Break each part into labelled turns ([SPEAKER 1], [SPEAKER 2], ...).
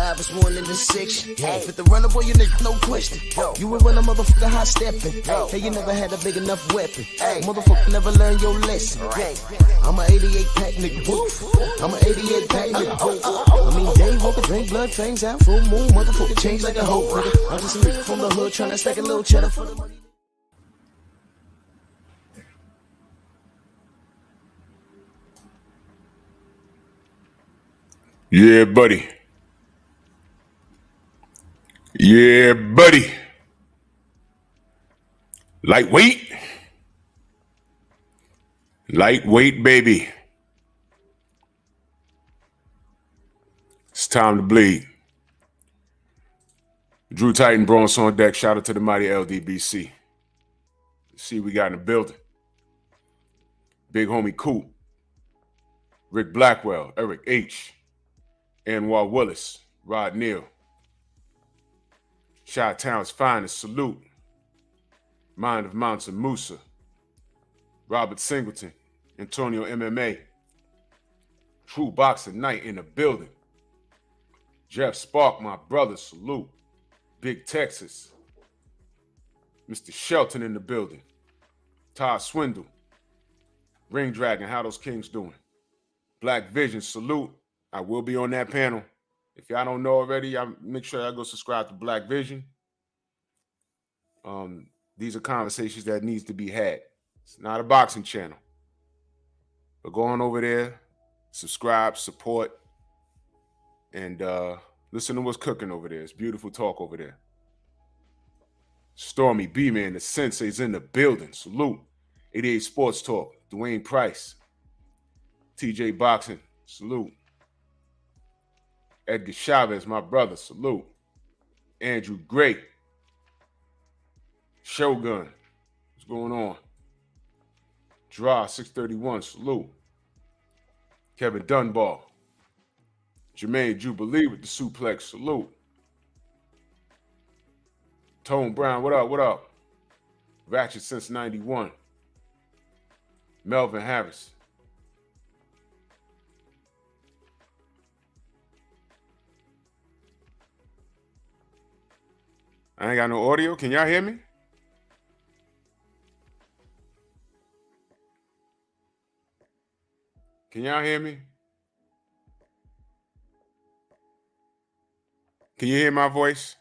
[SPEAKER 1] 5 is 1 in the 6. With the runner boy, you nigga, no question. You will run a motherfucker high stepping. Hey, you never had a big enough weapon. Motherfucker never learned your lesson. I'm a 88 pack nigga. I'm a 88 pack nigga. I mean, day walker, drink blood, fangs out, full moon, motherfucker change like a hoe, nigga. I'm just a nigga from the hood trying to stack a little cheddar for the money.
[SPEAKER 2] Yeah, buddy. Yeah, buddy. Lightweight. Lightweight, baby. It's time to bleed. Drew Titan, Bronx on deck. Shout out to the mighty LDBC. See, we got in the building. Big homie Coop. Rick Blackwell, Eric H. Anwar Willis, Rod Neal. Chi-Town's finest, salute. Mind of Mountain Musa. Robert Singleton, Antonio MMA. True Boxing Night in the building. Jeff Spark, my brother, salute. Big Texas. Mr. Shelton in the building. Todd Swindle. Ring Dragon, how those kings doing? Black Vision, salute. I will be on that panel. If y'all don't know already, make sure y'all go subscribe to Black Vision. These are conversations that needs to be had. It's not a boxing channel. But go on over there, subscribe, support, and listen to what's cooking over there. It's beautiful talk over there. Stormy B-Man, the sensei's in the building. Salute. 88 Sports Talk. Dwayne Price. TJ Boxing. Salute. Edgar Chavez, my brother. Salute. Andrew Gray. Shogun. What's going on? Draw 631. Salute. Kevin Dunbar. Jermaine Jubilee with the suplex. Salute. Tone Brown, what up, what up? Ratchet since 91. Melvin Harris. I ain't got no audio. Can y'all hear me? Can y'all hear me? Can you hear my voice?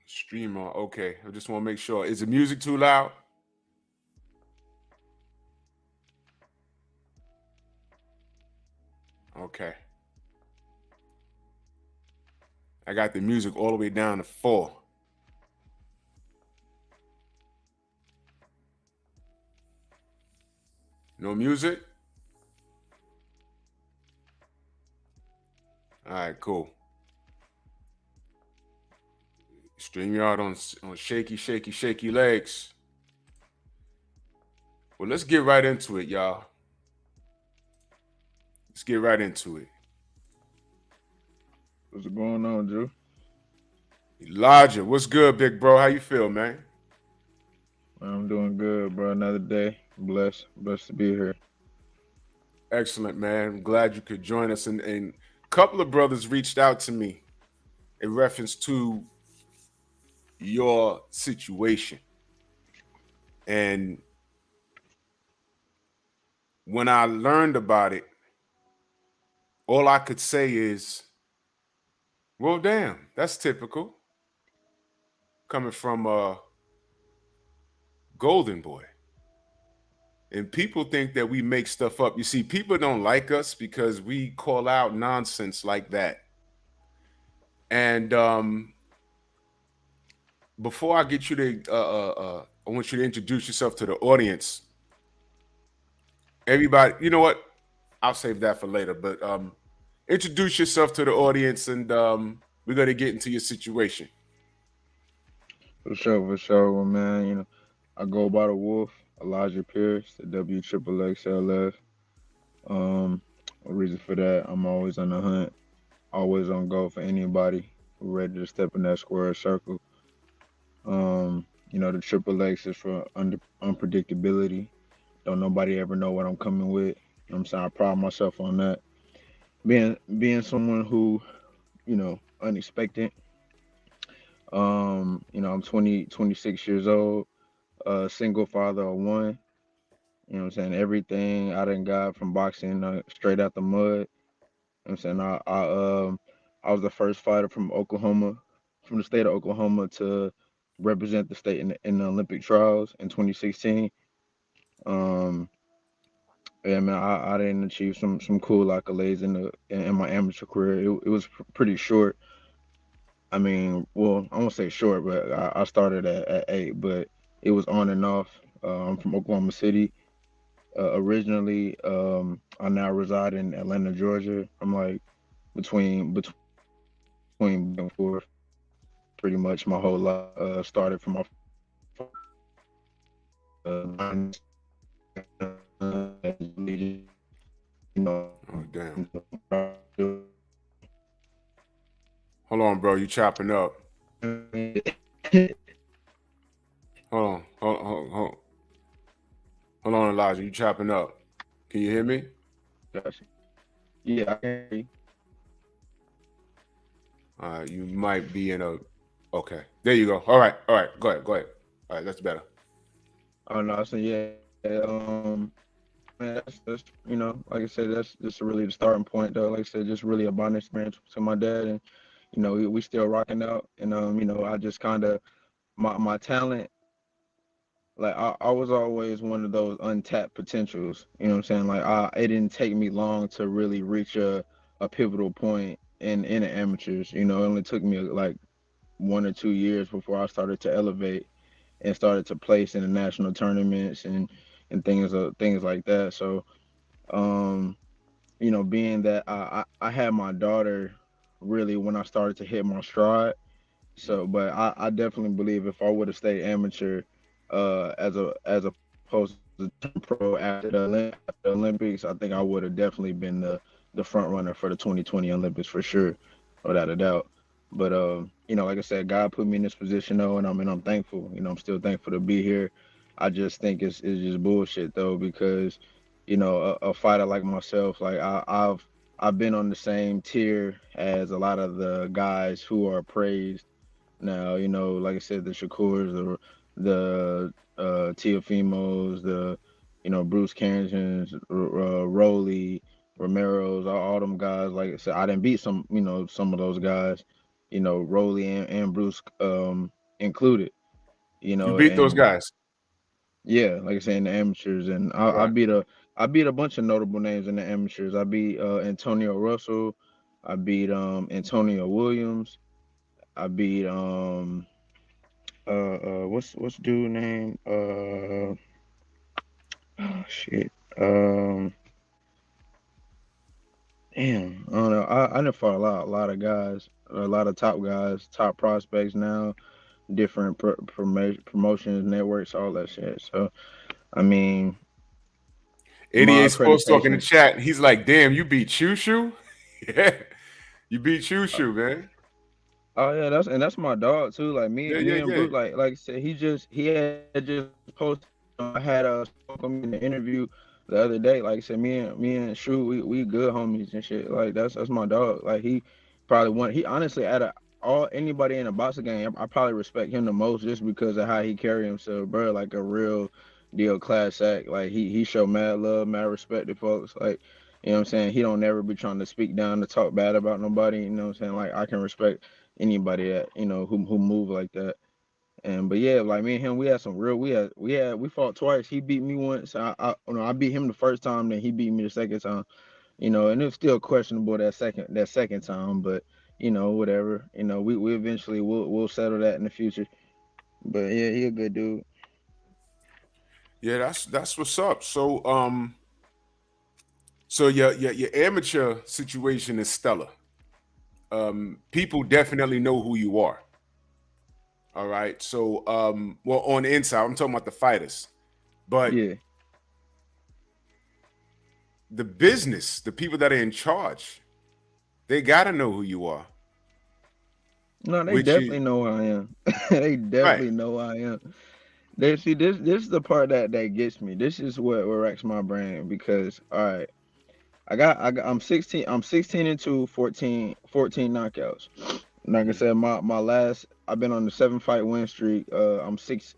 [SPEAKER 2] Stream on. Okay. I just want to make sure. Is the music too loud? Okay. I got the music all the way down to 4. No music? All right, cool. StreamYard on shaky legs. Well, let's get right into it, y'all. Let's get right into it.
[SPEAKER 3] What's going on, Drew?
[SPEAKER 2] Elijah, what's good, big bro? How you feel, man?
[SPEAKER 3] I'm doing good, bro. Another day. Blessed to be here.
[SPEAKER 2] Excellent, man. I'm glad you could join us. And a couple of brothers reached out to me in reference to your situation. And when I learned about it, all I could say is, well, damn, that's typical. Coming from a Golden Boy. And people think that we make stuff up. You see, people don't like us because we call out nonsense like that. And before I get you to, I want you to introduce yourself to the audience. Everybody, you know what? I'll save that for later. But introduce yourself to the audience, and we're going to get into your situation.
[SPEAKER 3] For sure, well, man. You know, I go by the Wolf, Elijah Pierce, the WXXLF. A reason for that, I'm always on the hunt, always on go for anybody who ready to step in that square circle. You know, the XXX is for unpredictability. Don't nobody ever know what I'm coming with. You know what I'm saying? I pride myself on that. Being someone who, unexpected. I'm 26 years old, single father of one. You know what I'm saying? Everything I done got from boxing straight out the mud. You know what I'm saying? I was the first fighter from Oklahoma, from the state of Oklahoma to represent the state in the Olympic trials in 2016. Um, yeah, man, I didn't achieve some cool accolades in my amateur career. It was pretty short. I mean, well, I won't say short, but I started at 8, but it was on and off. I'm from Oklahoma City originally. I now reside in Atlanta, Georgia. I'm like between back and forth pretty much my whole life. Started from my you know,
[SPEAKER 2] Oh, damn. Hold on, bro. You chopping up. Hold on. Hold on, Elijah. You chopping up. Can you hear me?
[SPEAKER 3] Gotcha. Yeah, I can hear you.
[SPEAKER 2] You might be in a. Okay. There you go. All right. All right. Go ahead. Go ahead. All right. That's better.
[SPEAKER 3] Oh no, so yeah, man, that's like I said, that's just really the starting point though. Like I said, just really a bonding experience to my dad, and we still rocking out, and I just kind of my talent. Like I was always one of those untapped potentials. You know what I'm saying? Like it didn't take me long to really reach a pivotal point in the amateurs. It only took me like 1 or 2 years before I started to elevate and started to place in the national tournaments and things like that. So um, being that I had my daughter really when I started to hit my stride. So, but I definitely believe if I would have stayed amateur, as opposed to turn pro after the Olympics, I think I would have definitely been the front runner for the 2020 Olympics for sure, without a doubt. But like I said, God put me in this position though, and I'm thankful. I'm still thankful to be here. I just think it's just bullshit though because a fighter like myself, like I've been on the same tier as a lot of the guys who are praised now. Like I said, the Shakurs, the Teofimos, the Bruce Carringtons, Rolly, Romero's, all them guys. Like I said, I didn't beat some of those guys, Rolly and Bruce included.
[SPEAKER 2] You beat those
[SPEAKER 3] And
[SPEAKER 2] guys.
[SPEAKER 3] yeah, like I said, in the amateurs, and
[SPEAKER 2] Right.
[SPEAKER 3] I beat a bunch of notable names in the amateurs. I beat Antonio Russell, I beat Antonio Williams, I beat what's dude name? Oh, shit. Um, Damn, I don't know. I done fought a lot of guys, a lot of top guys, top prospects now, different promotions, networks, all that shit. So I mean, my
[SPEAKER 2] 88 Sports Talk in the
[SPEAKER 3] accreditation.
[SPEAKER 2] chat. He's like, damn, you beat Chushu? Yeah. You beat
[SPEAKER 3] uh,
[SPEAKER 2] Chushu, man.
[SPEAKER 3] Oh yeah, that's my dog too. Like me,
[SPEAKER 2] Yeah,
[SPEAKER 3] me
[SPEAKER 2] yeah,
[SPEAKER 3] and
[SPEAKER 2] yeah.
[SPEAKER 3] Brute, like I said, he had just posted. I had spoke with him in the interview the other day. Like I said, me and Shu, we good homies and shit. Like that's my dog. Like he probably one. He honestly out of all anybody in the boxing game, I probably respect him the most just because of how he carry himself, bro. Like a real deal class act. Like he show mad love, mad respect to folks. Like what I'm saying. He don't never be trying to speak down to talk bad about nobody. What I'm saying. Like I can respect anybody that who move like that. And but yeah, like me and him, we had some real. We fought twice. He beat me once. I beat him the first time, then he beat me the second time. And it's still questionable that second time, but whatever. We eventually we'll settle that in the future. But yeah, he a good dude.
[SPEAKER 2] Yeah, that's what's up. So your amateur situation is stellar. People definitely know who you are. All right. So well, on the inside, I'm talking about the fighters. But
[SPEAKER 3] Yeah.
[SPEAKER 2] the business, the people that are in charge, they gotta know who you are.
[SPEAKER 3] No, they
[SPEAKER 2] Which is
[SPEAKER 3] definitely know who I am. They
[SPEAKER 2] right.
[SPEAKER 3] definitely know who I am. See, this is the part that gets me. This is what racks my brain because all right, I'm 16. I'm 16 and 2, 14 knockouts. Like I
[SPEAKER 2] Mhm.
[SPEAKER 3] said, my last I've been on the 7 fight win streak. I'm six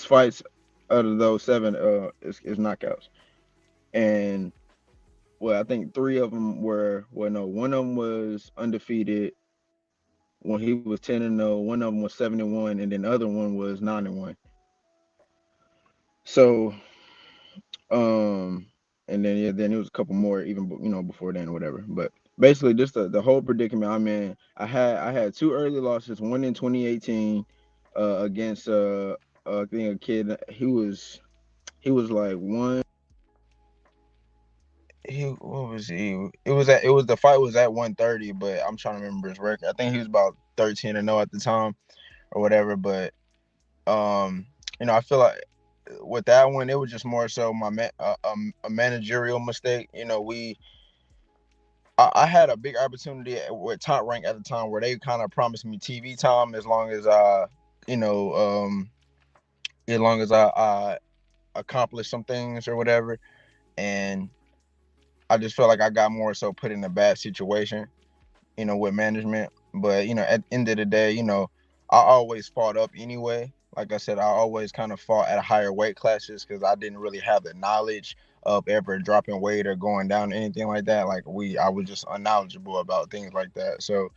[SPEAKER 3] fights out of those seven is knockouts, and well, I think three of them were well, no, one of them was undefeated when he was 10-0. One of them was 7-1, and then the other one was 9-1. So Um, and then yeah, then it was a couple more even before then or whatever. But basically, just the whole predicament I'm in. I had two early losses. One in 2018, against I think a kid. He was like one. He what was he? It was the fight was at 130, but I'm trying to remember his record. I think he was about 13-0 at the time or whatever. But I feel like with that one, it was just more so a managerial mistake. I had a big opportunity with Top Rank at the time where they kind of promised me TV time as long as you know, as long as I accomplish some things or whatever. And I just felt like I got more so put in a bad situation, with management. But at the end of the day, I always fought up anyway. Like I said, I always kind of fought at higher weight classes because I didn't really have the knowledge of ever dropping weight or going down or anything like that. I was just unknowledgeable about things like that. So,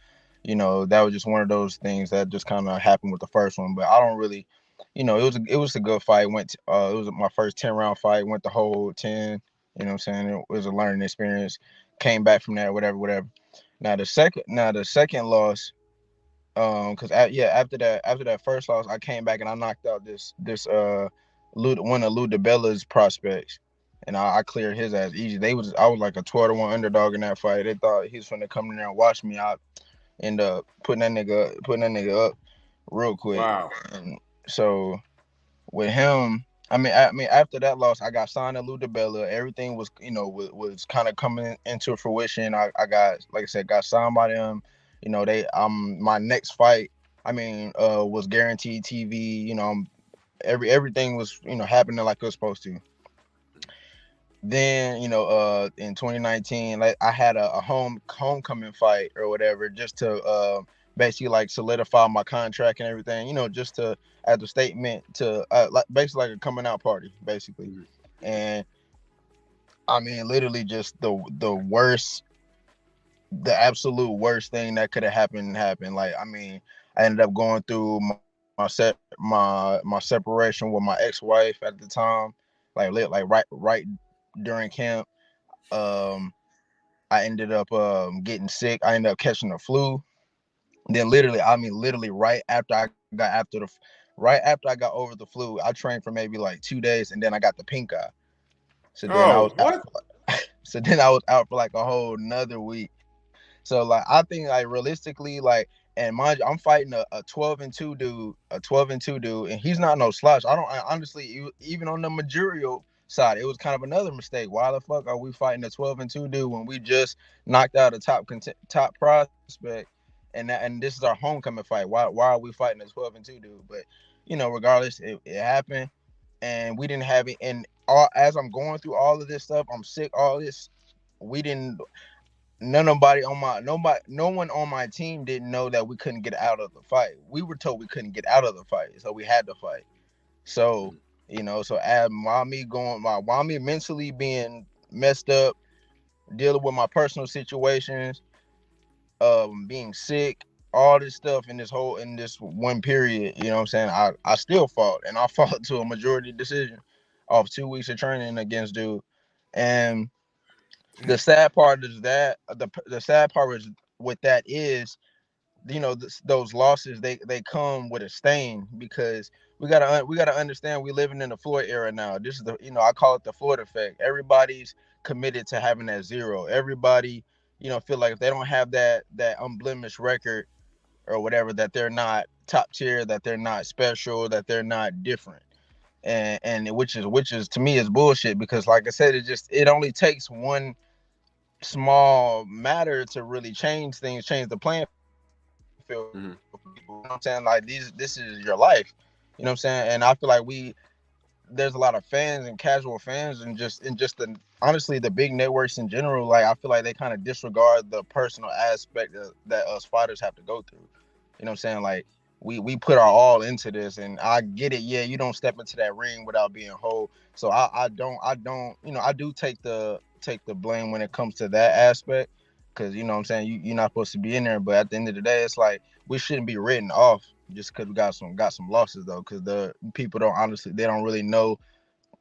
[SPEAKER 3] that was just one of those things that just kind of happened with the first one. But I don't really, it was a good fight. It was my first 10 round fight. Went the whole 10. You know what I'm saying? It was a learning experience. Came back from that, whatever. Now the second loss, because after that first loss, I came back and I knocked out one of Lou DiBella's prospects, and I cleared his ass easy. I was like a 12-1 underdog in that fight. They thought he was gonna come in there and watch me. I end up putting that nigga up real quick,
[SPEAKER 2] Wow.
[SPEAKER 3] and so with him. I mean, after that loss, I got signed to Lou DiBella. Everything was kind of coming into fruition. I got, like I said, got signed by them. My next fight, was guaranteed TV. Everything was happening like it was supposed to. Then in 2019, like I had a homecoming fight or whatever, just to basically like solidify my contract and everything. Just to as a statement to like basically like a coming out party, basically.
[SPEAKER 2] Mhm.
[SPEAKER 3] And literally just the absolute worst thing that could have happened. Like I ended up going through my separation with my ex-wife at the time, like right during camp. um I ended up getting sick. I ended up catching the flu. Then literally right after I got over the flu, I trained for maybe like 2 days, and then I got the pink eye. So then I
[SPEAKER 2] Oh,
[SPEAKER 3] was out.
[SPEAKER 2] what?
[SPEAKER 3] For like a whole another week. So like I think like realistically, like, and mind you, I'm fighting a 12-2 dude, and he's not no slouch. Honestly, even on the managerial side, it was kind of another mistake. Why the fuck are we fighting a 12-2 dude when we just knocked out a top prospect, and this is our homecoming fight? Why are we fighting a 12-2 dude? But regardless, it happened, and we didn't have it. And as I'm going through all of this stuff, I'm sick. All this, we didn't. No one on my team didn't know that we couldn't get out of the fight. We were told we couldn't get out of the fight, so we had to fight. So
[SPEAKER 2] Mhm.
[SPEAKER 3] while me mentally being messed up, dealing with my personal situations, being sick, all this stuff in this one period, you know what I'm saying? I still fought, and I fought to a majority decision off 2 weeks of training against dude. And the
[SPEAKER 2] Damn.
[SPEAKER 3] sad part is that the sad part is with that is those losses, they come with a stain, because we gotta understand we living in the Floyd era now. This is I call it the Floyd effect. Everybody's committed to having that zero. Everybody feel like if they don't have that unblemished record or whatever, that they're not top tier, that they're not special, that they're not different. And which is to me is bullshit, because like I said, it only takes one small matter to really change things, change the playing field for people. You know what I'm saying? Like this is your life.
[SPEAKER 4] You know what I'm saying? And I feel like there's a lot of fans and casual fans and just the honestly the big networks in general. Like I feel like they kind of disregard the personal aspect that us fighters have to go through. You know what I'm saying? Like we put our all into this, and I get it. Yeah, you don't step into that ring without being whole. So I don't I do take the blame when it comes to that aspect, because you know what I'm saying you're not supposed to be in there. But at the end of the day, it's like we shouldn't be written off just because we got some losses though, because the people don't honestly they don't really know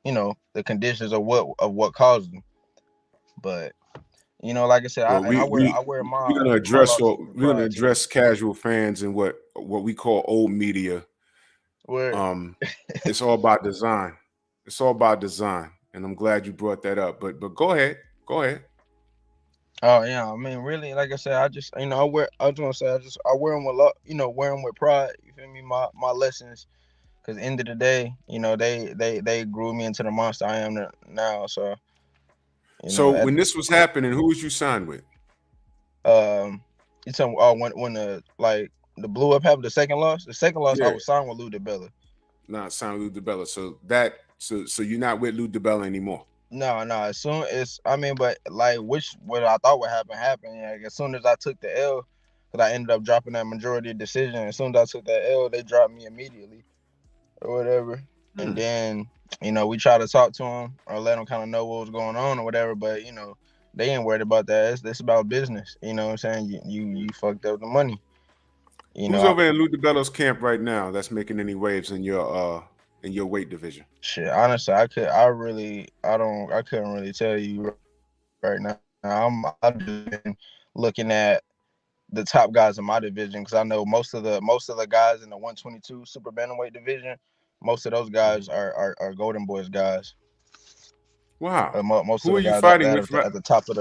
[SPEAKER 4] the conditions of what caused them. But like I said,
[SPEAKER 2] Well,
[SPEAKER 4] I wear
[SPEAKER 2] we're
[SPEAKER 4] my
[SPEAKER 2] gonna
[SPEAKER 4] my
[SPEAKER 2] address
[SPEAKER 4] losses
[SPEAKER 2] what
[SPEAKER 4] with
[SPEAKER 2] we're gonna
[SPEAKER 4] pride too.
[SPEAKER 2] address casual fans and what we call old media.
[SPEAKER 4] Where
[SPEAKER 2] Um, it's all by design. It's all by design, and I'm glad you brought that up. But go ahead, go ahead.
[SPEAKER 4] Oh yeah, I mean really, like I said, I just I was gonna say I wear them with wear them with pride. You feel me? My lessons, because end of the day, they grew me into the monster I am now. So
[SPEAKER 2] So
[SPEAKER 4] at
[SPEAKER 2] when this was happening, who was you signed with?
[SPEAKER 4] um, you tell me, when the blue up happened, the second loss I
[SPEAKER 2] Yeah,
[SPEAKER 4] was signed with Lou DiBella.
[SPEAKER 2] not signed with Lou DiBella. So you're not with Lou DiBella anymore.
[SPEAKER 4] No, no. As soon as I mean, but like, what I thought would happen happened. Like, as soon as I took the L, because I ended up dropping that majority decision. As soon as I took that L, they dropped me immediately or whatever. And
[SPEAKER 2] Hmm.
[SPEAKER 4] then we tried to talk to them or let them kind of know what was going on or whatever. But they ain't worried about that. It's about business. You know what I'm saying? You fucked up the money. You know,
[SPEAKER 2] Who's over in Lou DiBella's camp right now that's making any waves in your weight division?
[SPEAKER 4] shit. Honestly, I couldn't really tell you right now. I've just been looking at the top guys in my division, because I know most of the guys in the 122 super bantamweight division, most of those guys
[SPEAKER 2] Mhm.
[SPEAKER 4] are Golden Boys guys.
[SPEAKER 2] Wow.
[SPEAKER 4] Most of
[SPEAKER 2] Who
[SPEAKER 4] the
[SPEAKER 2] are you
[SPEAKER 4] guys that
[SPEAKER 2] fighting
[SPEAKER 4] that
[SPEAKER 2] with?
[SPEAKER 4] are at the top of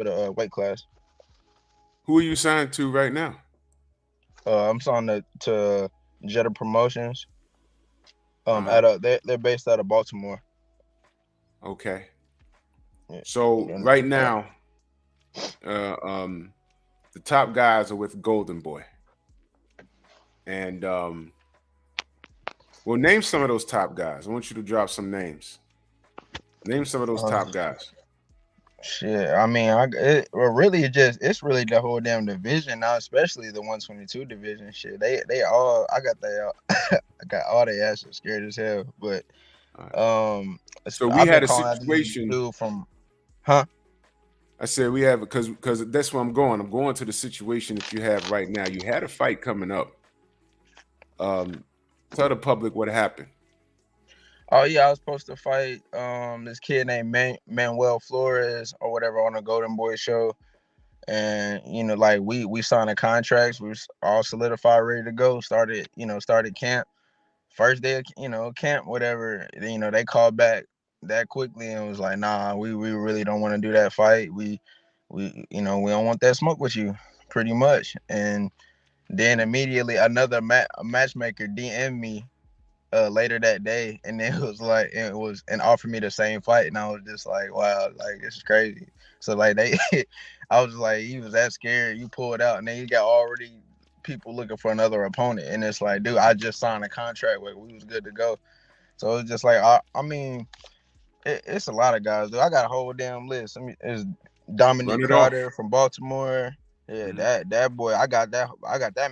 [SPEAKER 4] the weight class.
[SPEAKER 2] Who are you signed to right now?
[SPEAKER 4] I'm signed to Jetta Promotions.
[SPEAKER 2] Uh huh.
[SPEAKER 4] They're based out of Baltimore.
[SPEAKER 2] Okay.
[SPEAKER 4] Yeah.
[SPEAKER 2] So
[SPEAKER 4] And,
[SPEAKER 2] right
[SPEAKER 4] yeah.
[SPEAKER 2] now, uh, um, the top guys are with Golden Boy, and well, name some of those top guys. I want you to drop some names. Name some of those
[SPEAKER 4] Uh,
[SPEAKER 2] top guys.
[SPEAKER 4] Shit, I mean, really it's really the whole damn division now, especially the 122 division. Shit, they all I got I got all their asses scared as hell. But
[SPEAKER 2] All right.
[SPEAKER 4] um,
[SPEAKER 2] So we
[SPEAKER 4] I've been
[SPEAKER 2] had a
[SPEAKER 4] calling out this
[SPEAKER 2] situation.
[SPEAKER 4] dude from, huh?
[SPEAKER 2] I said we have because that's where I'm going. I'm going to the situation that you have right now. You had a fight coming up. Um, tell the public what happened.
[SPEAKER 4] Oh yeah, I was supposed to fight this kid named Manuel Flores or whatever on a Golden Boy show, and like we signed the contracts, we was all solidified, ready to go. Started camp. First day of camp, whatever, they called back that quickly and was like, nah, we really don't want to do that fight. We don't want that smoke with you, pretty much. And then immediately another matchmaker DM'd me later that day, and then it was and offered me the same fight, and I was just like, wow, like this is crazy. So like they I was like, he was that scared, you pulled out, and then you got already people looking for another opponent, and it's like, dude, I just signed a contract where we was good to go. So it's just like, I mean, it's a lot of guys, dude. I got a whole damn list. I mean, it's
[SPEAKER 2] Run
[SPEAKER 4] Dominique
[SPEAKER 2] it off.
[SPEAKER 4] Carter from Baltimore. Yeah,
[SPEAKER 2] Mhm.
[SPEAKER 4] that boy, I got that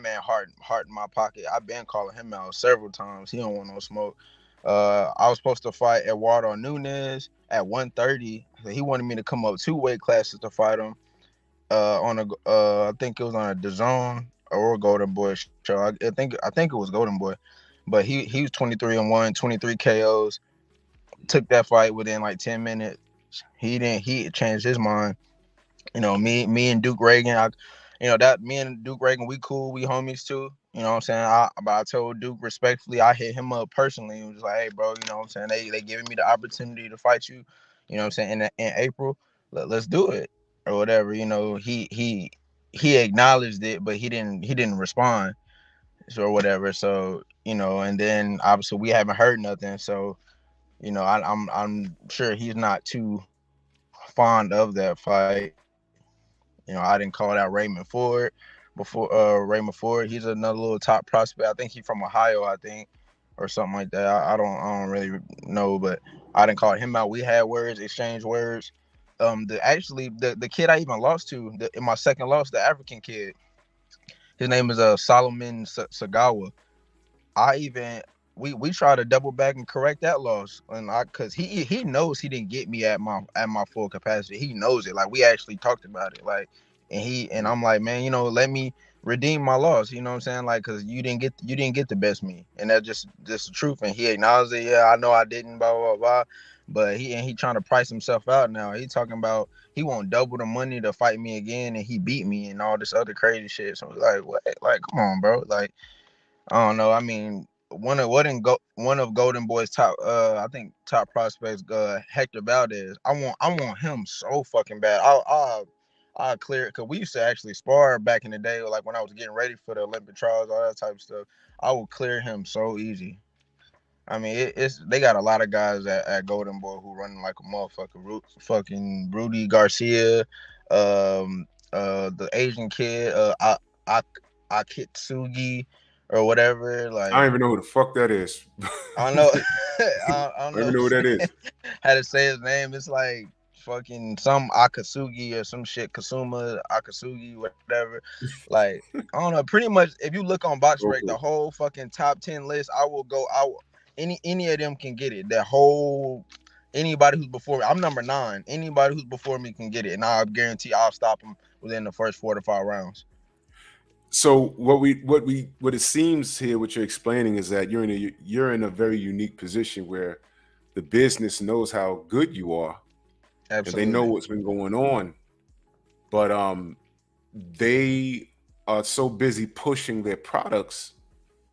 [SPEAKER 4] man heart in my pocket. I've been calling him out several times. He don't want no smoke. I was supposed to fight Eduardo Nunez at 130. He wanted me to come up 2 weight classes to fight him. I think it was on a DAZN or Golden Boy show. I think it was Golden Boy, but he was 23-1, 23 KOs. Took that fight within like 10 minutes. He changed his mind. Me and Duke Reagan, that me and Duke Reagan, we cool, we homies too. You know what I'm saying? But I told Duke respectfully, I hit him up personally and was like, hey bro, you know what I'm saying? They giving me the opportunity to fight you, you know what I'm saying, in April. Let's do it. Or whatever. He acknowledged it, but he didn't respond. Or whatever. So, and then obviously we haven't heard nothing. So, I'm sure he's not too fond of that fight. I didn't call out Raymond Ford before. Raymond Ford, he's another little top prospect. I think he's from Ohio. I think. or something like that. I don't really know, but I didn't call him out. We had words, exchanged words. The kid I even lost to in my second loss, the African kid, his name is Solomon Sagawa. I even we try to double back and correct that loss, and cause he knows he didn't get me at my full capacity. He knows it. Like we actually talked about it. Like and I'm like, man, let me redeem my loss. You know what I'm saying? Like, cause you didn't get the best me, and that's just the truth. And he acknowledged it. Yeah, I know I didn't. Blah blah blah. But he trying to price himself out now. He talking about he want double the money to fight me again, and he beat me and all this other crazy shit. So like, what? Like, come on, bro. Like, I don't know. I mean, one of Golden Boy's top I think top prospects, Hector Valdez. I want him so fucking bad. I'll clear it because we used to actually spar back in the day, like when I was getting ready for the Olympic trials, all that type of stuff. I will clear him so easy. I mean, it's they got a lot of guys at Golden Boy who running like a motherfucker. Fucking Rudy Garcia, the Asian kid, Akitsugi or whatever.
[SPEAKER 2] I don't
[SPEAKER 4] Like,
[SPEAKER 2] even know who the fuck that is.
[SPEAKER 4] I don't know. I
[SPEAKER 2] I
[SPEAKER 4] don't
[SPEAKER 2] don't even
[SPEAKER 4] know
[SPEAKER 2] know who that is.
[SPEAKER 4] how to say his name. It's like fucking some Akatsugi or some shit. Kasuma Akatsugi, whatever. Like, I don't know. Pretty much, if you look on Box Break,
[SPEAKER 2] Okay.
[SPEAKER 4] the whole fucking top 10 list, any of them can get it. That whole anybody who's before me, I'm number 9. Anybody who's before me can get it, and I guarantee I'll stop them within the first 4 to 5 rounds.
[SPEAKER 2] So what it seems here, what you're explaining is that you're in a very unique position where the business knows how good you are and they know
[SPEAKER 4] Absolutely.
[SPEAKER 2] what's been going on, but they are so busy pushing their products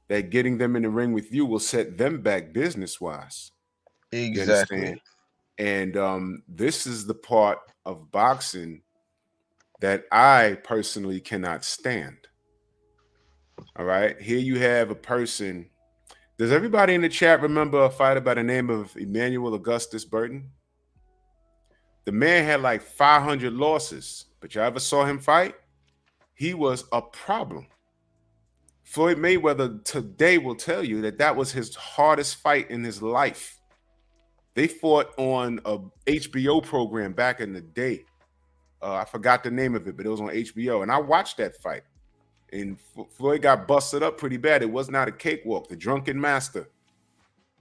[SPEAKER 2] that getting them in the ring with you will set them back business wise. You understand?
[SPEAKER 4] Exactly.
[SPEAKER 2] And this is the part of boxing that I personally cannot stand. All right. Here you have a person. Does everybody in the chat remember a fighter by the name of Emmanuel Augustus Burton? The man had like 500 losses, but you ever saw him fight? He was a problem. Floyd Mayweather today will tell you that that was his hardest fight in his life. They fought on a HBO program back in the day. I forgot the name of it, but it was on HBO. And I watched that fight. And Floyd got busted up pretty bad. It was not a cakewalk. The Drunken Master.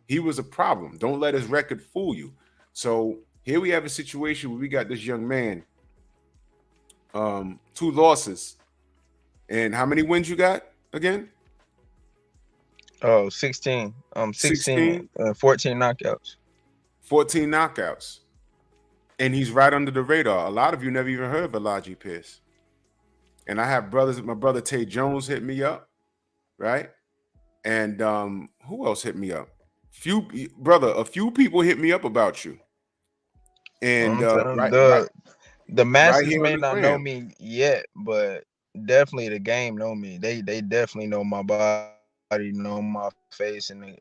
[SPEAKER 2] He was a problem. Don't let his record fool you. So here we have a situation where we got this young man, 2 losses. And how many wins you got again?
[SPEAKER 4] Oh, 16. 16, 14 knockouts.
[SPEAKER 2] 14 knockouts. And he's right under the radar. A lot of you never even heard of Elijah Pierce. And I have brothers. My brother Tay Jones hit me up, right? And who else hit me up? A few people hit me up about you. And
[SPEAKER 4] The
[SPEAKER 2] right
[SPEAKER 4] masses
[SPEAKER 2] here on
[SPEAKER 4] may
[SPEAKER 2] the
[SPEAKER 4] not know
[SPEAKER 2] gram.
[SPEAKER 4] me yet, but definitely the game know me. They definitely know my body, know my face, and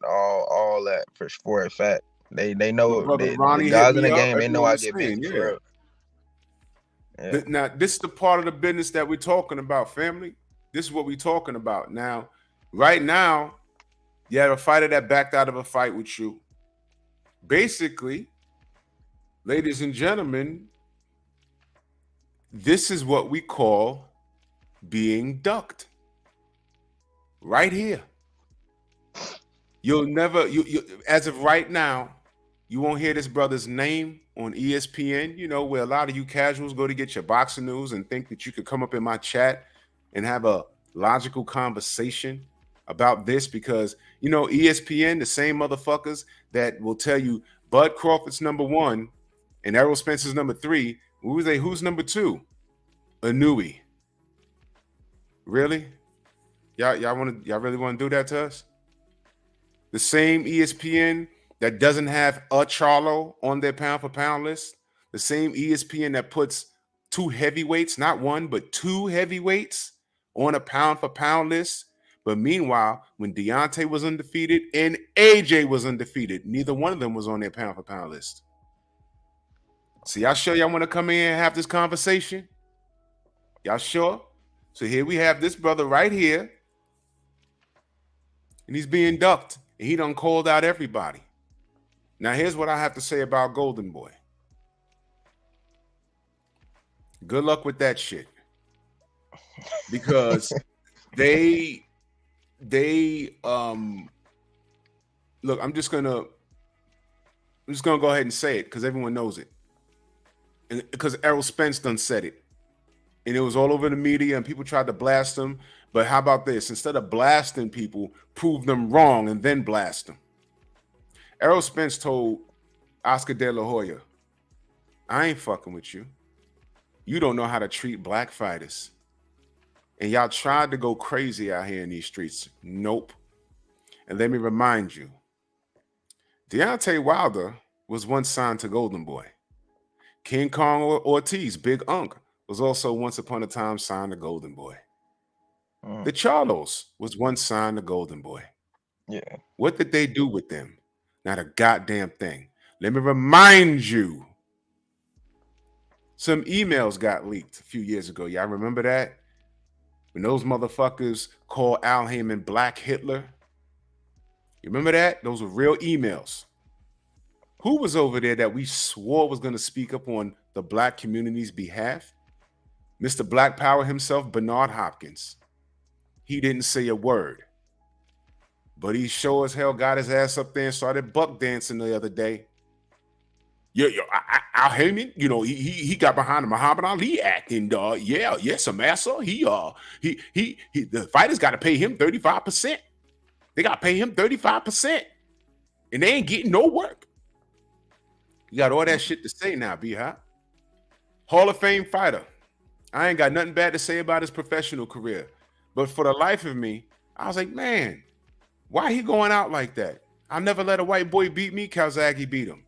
[SPEAKER 4] all that for a fact. They know
[SPEAKER 2] My brother
[SPEAKER 4] the
[SPEAKER 2] Ronnie
[SPEAKER 4] guys
[SPEAKER 2] hit
[SPEAKER 4] in the
[SPEAKER 2] me up.
[SPEAKER 4] game. They know
[SPEAKER 2] Everyone
[SPEAKER 4] I
[SPEAKER 2] was
[SPEAKER 4] get
[SPEAKER 2] saying,
[SPEAKER 4] busy for
[SPEAKER 2] yeah.
[SPEAKER 4] real. Yeah.
[SPEAKER 2] Now, this is the part of the business that we're talking about, family. This is what we're talking about. Now, right now, you have a fighter that backed out of a fight with you. Basically, ladies and gentlemen, this is what we call being ducked. Right here. You'll never, as of right now, you won't hear this brother's name on ESPN, where a lot of you casuals go to get your boxing news and think that you could come up in my chat and have a logical conversation about this because, ESPN, the same motherfuckers that will tell you Bud Crawford's number 1 and Errol Spencer's number 3. Who's number 2? Anui. Really? Y'all really want to do that to us? The same ESPN that doesn't have a Charlo on their pound for pound list, the same ESPN that puts 2 heavyweights, not 1, but 2 heavyweights on a pound for pound list. But meanwhile, when Deontay was undefeated and AJ was undefeated, neither one of them was on their pound for pound list. So y'all sure y'all want to come in and have this conversation? Y'all sure? So here we have this brother right here, and he's being ducked. And he done called out everybody. Now, here's what I have to say about Golden Boy. Good luck with that shit. Because they look, I'm just gonna go ahead and say it because everyone knows it. And because Errol Spence done said it. And it was all over the media and people tried to blast him. But how about this? Instead of blasting people, prove them wrong and then blast them. Errol Spence told Oscar De La Hoya, I ain't fucking with you. You don't know how to treat black fighters. And y'all tried to go crazy out here in these streets. Nope. And let me remind you, Deontay Wilder was once signed to Golden Boy. King Kong Ortiz, Big Unk, was also once upon a time signed to Golden Boy. The Charlos was once signed to Golden Boy.
[SPEAKER 4] Yeah.
[SPEAKER 2] What did they do with them? Not a goddamn thing. Let me remind you, some emails got leaked a few years ago. Y'all remember that? When those motherfuckers called Al Heyman Black Hitler. You remember that? Those were real emails. Who was over there that we swore was going to speak up on the black community's behalf? Mr. Black Power himself, Bernard Hopkins. He didn't say a word. But he sure as hell got his ass up there and started buck dancing the other day. Al Heyman, you know, he got behind the Muhammad Ali Act, and yes, a massa. The fighters got to pay him 35%. They got to pay him 35%, and they ain't getting no work. You got all that shit to say now, B-Hop. Hall of Fame fighter. I ain't got nothing bad to say about his professional career, but for the life of me, I was like, man, why he going out like that? I never let a white boy beat me. Calzaghe beat him.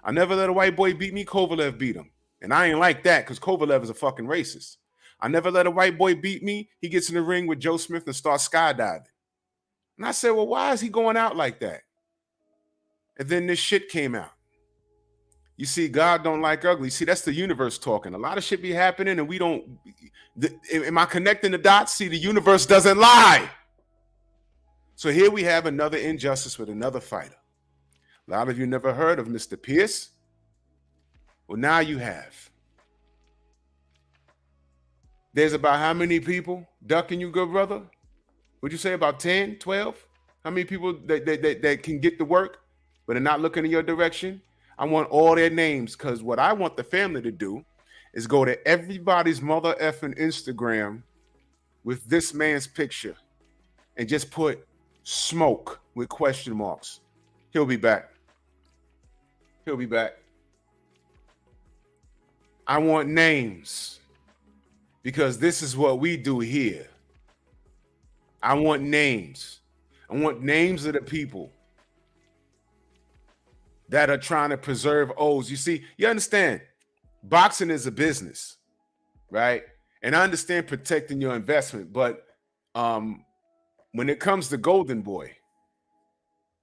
[SPEAKER 2] I never let a white boy beat me. Kovalev beat him. And I ain't like that because Kovalev is a fucking racist. I never let a white boy beat me. He gets in the ring with Joe Smith and starts skydiving. And I said, well, why is he going out like that? And then this shit came out. You see, God don't like ugly. See, that's the universe talking. A lot of shit be happening and we don't. Am I connecting the dots? See, the universe doesn't lie. So here we have another injustice with another fighter. A lot of you never heard of Mr. Pierce. Well, now you have. There's about how many people ducking you, good brother? Would you say about 10, 12? How many people that can get to work, but are not looking in your direction? I want all their names, because what I want the family to do is go to everybody's mother effing Instagram with this man's picture and just put smoke with question marks. He'll be back. He'll be back. I want names because this is what we do here. I want names. I want names of the people that are trying to preserve O's. You see, you understand, boxing is a business, right? And I understand protecting your investment, but when it comes to Golden Boy,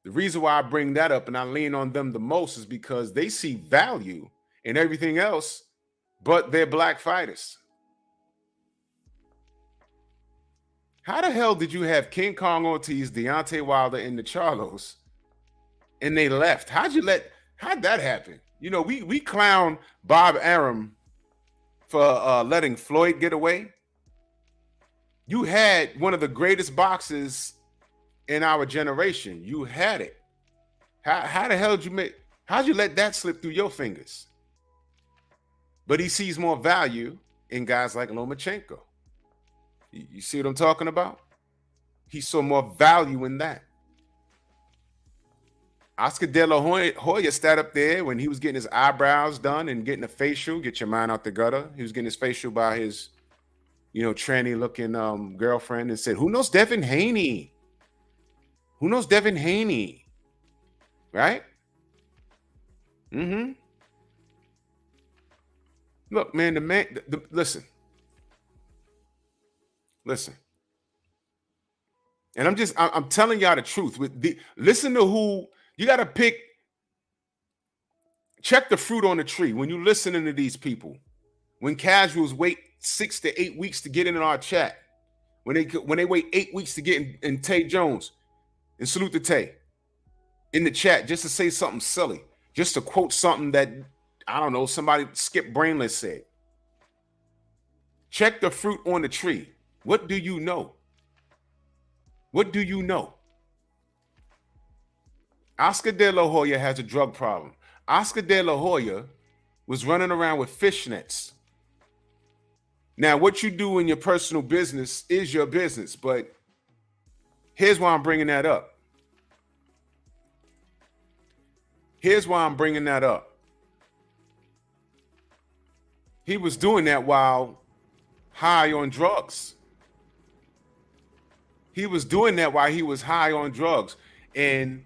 [SPEAKER 2] the reason why I bring that up and I lean on them the most is because they see value in everything else but they're black fighters. How the hell did you have King Kong Ortiz, Deontay Wilder, and the Charlos, and they left? How'd that happen? You know, we clown Bob Arum for letting Floyd get away. You had one of the greatest boxers in our generation. You had it. How the hell how'd you let that slip through your fingers? But he sees more value in guys like Lomachenko. You see what I'm talking about? He saw more value in that. Oscar De La Hoya sat up there when he was getting his eyebrows done and getting a facial. Get your mind out the gutter. He was getting his facial by his, tranny-looking girlfriend and said, "Who knows Devin Haney? Who knows Devin Haney?" Right? Mm-hmm. Look, man, listen. And I'm telling y'all the truth. Listen to who you got to pick. Check the fruit on the tree when you listening to these people. When casuals wait 6 to 8 weeks to get in our chat, when they wait 8 weeks to get in Tay Jones, and salute to Tay. in the chat just to say something silly, just to quote something that, I don't know, somebody Skip Brainless said. Check the fruit on the tree. What do you know? What do you know? Oscar De La Hoya has a drug problem. Oscar De La Hoya was running around with fishnets. Now, what you do in your personal business is your business, but here's why I'm bringing that up. Here's why I'm bringing that up. He was doing that while high on drugs. He was doing that while he was high on drugs. And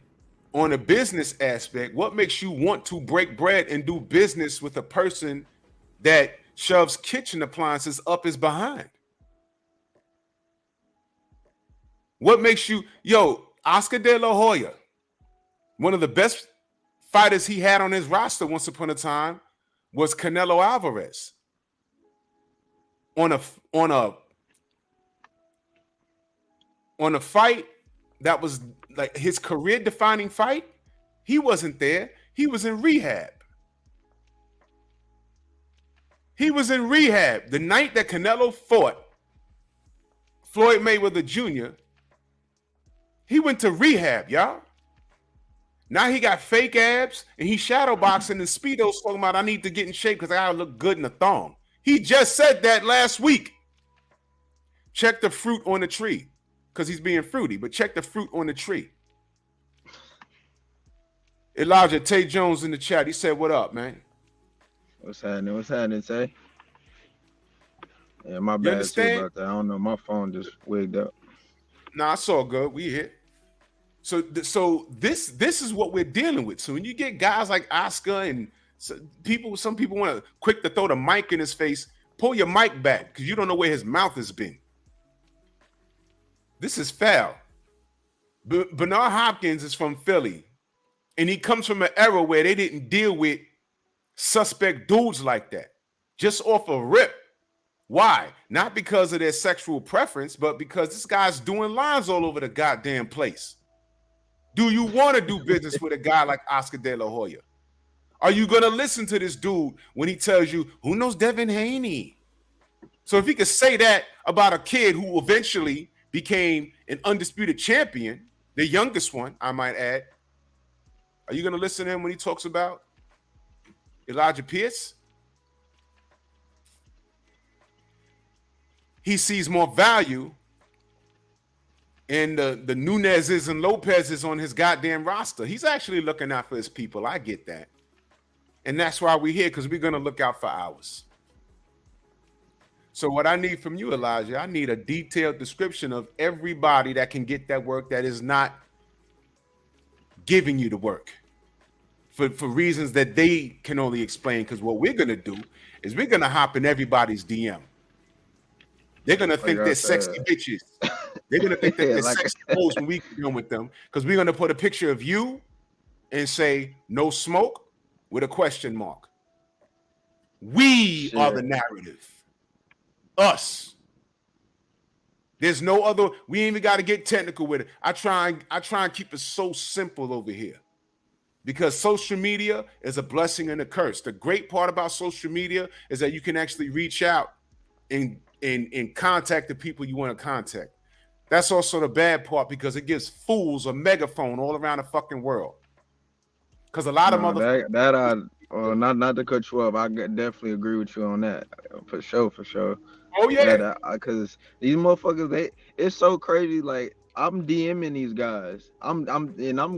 [SPEAKER 2] on a business aspect, what makes you want to break bread and do business with a person that shoves kitchen appliances up his behind? What makes you, Oscar De La Hoya, one of the best fighters he had on his roster once upon a time was Canelo Alvarez. On a fight that was like his career-defining fight, he wasn't there. He was in rehab. He was in rehab. The night that Canelo fought Floyd Mayweather Jr., he went to rehab, y'all. Now he got fake abs and he's shadow boxing and Speedo's talking about, I need to get in shape because I gotta look good in a thong. He just said that last week. Check the fruit on the tree, because he's being fruity, but check the fruit on the tree. Elijah Tay Jones in the chat. He said, what up, man?
[SPEAKER 3] What's happening? What's happening, Tay? Yeah, my bad too about that. I don't know. My phone just wigged up.
[SPEAKER 2] Nah, it's all good. We here. So this is what we're dealing with. So when you get guys like Oscar and some people want to quick to throw the mic in his face, pull your mic back because you don't know where his mouth has been. This is foul. Bernard Hopkins is from Philly, and he comes from an era where they didn't deal with suspect dudes like that, just off a rip. Why? Not because of their sexual preference, but because this guy's doing lines all over the goddamn place. Do you want to do business with a guy like Oscar De La Hoya? Are you going to listen to this dude when he tells you, who knows Devin Haney? So if he could say that about a kid who eventually became an undisputed champion, the youngest one, I might add, are you going to listen to him when he talks about Elijah Pierce? He sees more value in the Nunez's and Lopez's on his goddamn roster. He's actually looking out for his people. I get that. And that's why we're here, because we're going to look out for ours. So what I need from you, Elijah, I need a detailed description of everybody that can get that work that is not giving you the work for reasons that they can only explain. Because what we're going to do is we're going to hop in everybody's DM. They're going to think they're sexy bitches. They're going to think that they're sexy hoes when we deal with them, because we're going to put a picture of you and say, no smoke, with a question mark. We are the narrative. Us. There's no other. We ain't even got to get technical with it. I try and keep it so simple over here, because social media is a blessing and a curse. The great part about social media is that you can actually reach out and contact the people you want to contact. That's also the bad part, because it gives fools a megaphone all around the fucking world. Because a lot of motherfuckers.
[SPEAKER 3] Not to cut you off, I definitely agree with you on that, for sure.
[SPEAKER 2] Oh yeah,
[SPEAKER 3] because these motherfuckers, it's so crazy. Like, I'm DMing these guys, I'm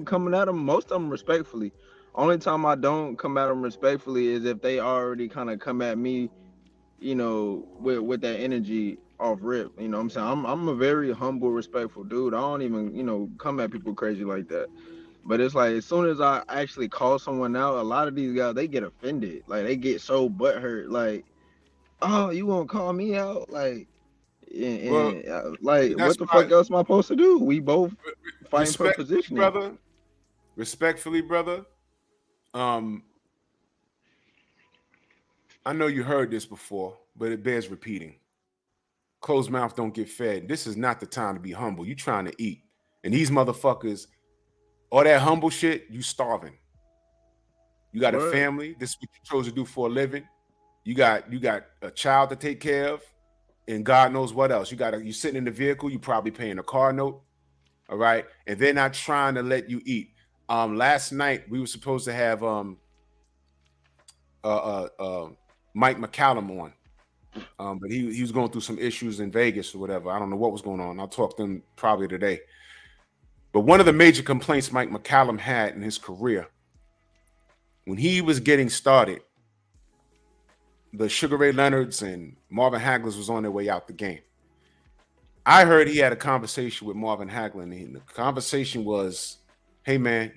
[SPEAKER 3] coming at them, most of them respectfully. Only time I don't come at them respectfully is if they already kind of come at me, with that energy off rip. You know what I'm saying? I'm a very humble, respectful dude. I don't even, come at people crazy like that. But it's like, as soon as I actually call someone out, a lot of these guys, they get offended. Like, they get so butthurt. Like, oh, you won't call me out? Like, what the fuck else am I supposed to do? We both fighting for positioning.
[SPEAKER 2] Respectfully, brother. I know you heard this before, but it bears repeating. Closed mouth don't get fed. This is not the time to be humble. You trying to eat. And these motherfuckers All that humble shit, you starving. You got a
[SPEAKER 3] Word.
[SPEAKER 2] family. This is what you chose to do for a living. You got a child to take care of, and God knows what else. You sitting in the vehicle. You probably paying a car note. All right, and they're not trying to let you eat. Last night we were supposed to have Mike McCallum on, but he was going through some issues in Vegas or whatever. I don't know what was going on. I'll talk to him probably today. But one of the major complaints Mike McCallum had in his career, when he was getting started, the Sugar Ray Leonards and Marvin Haglers was on their way out the game. I heard he had a conversation with Marvin Hagler, and the conversation was, hey, man,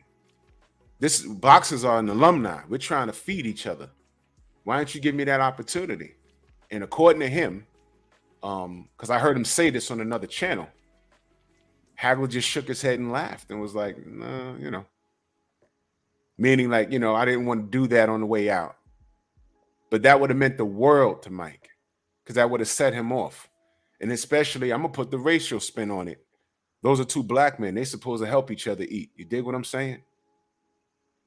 [SPEAKER 2] this boxers are an alumni. We're trying to feed each other. Why don't you give me that opportunity? And according to him, because I heard him say this on another channel, Hagler just shook his head and laughed and was like, no, meaning like, I didn't want to do that on the way out. But that would have meant the world to Mike, because that would have set him off. And especially, I'm going to put the racial spin on it. Those are two black men. They're supposed to help each other eat. You dig what I'm saying?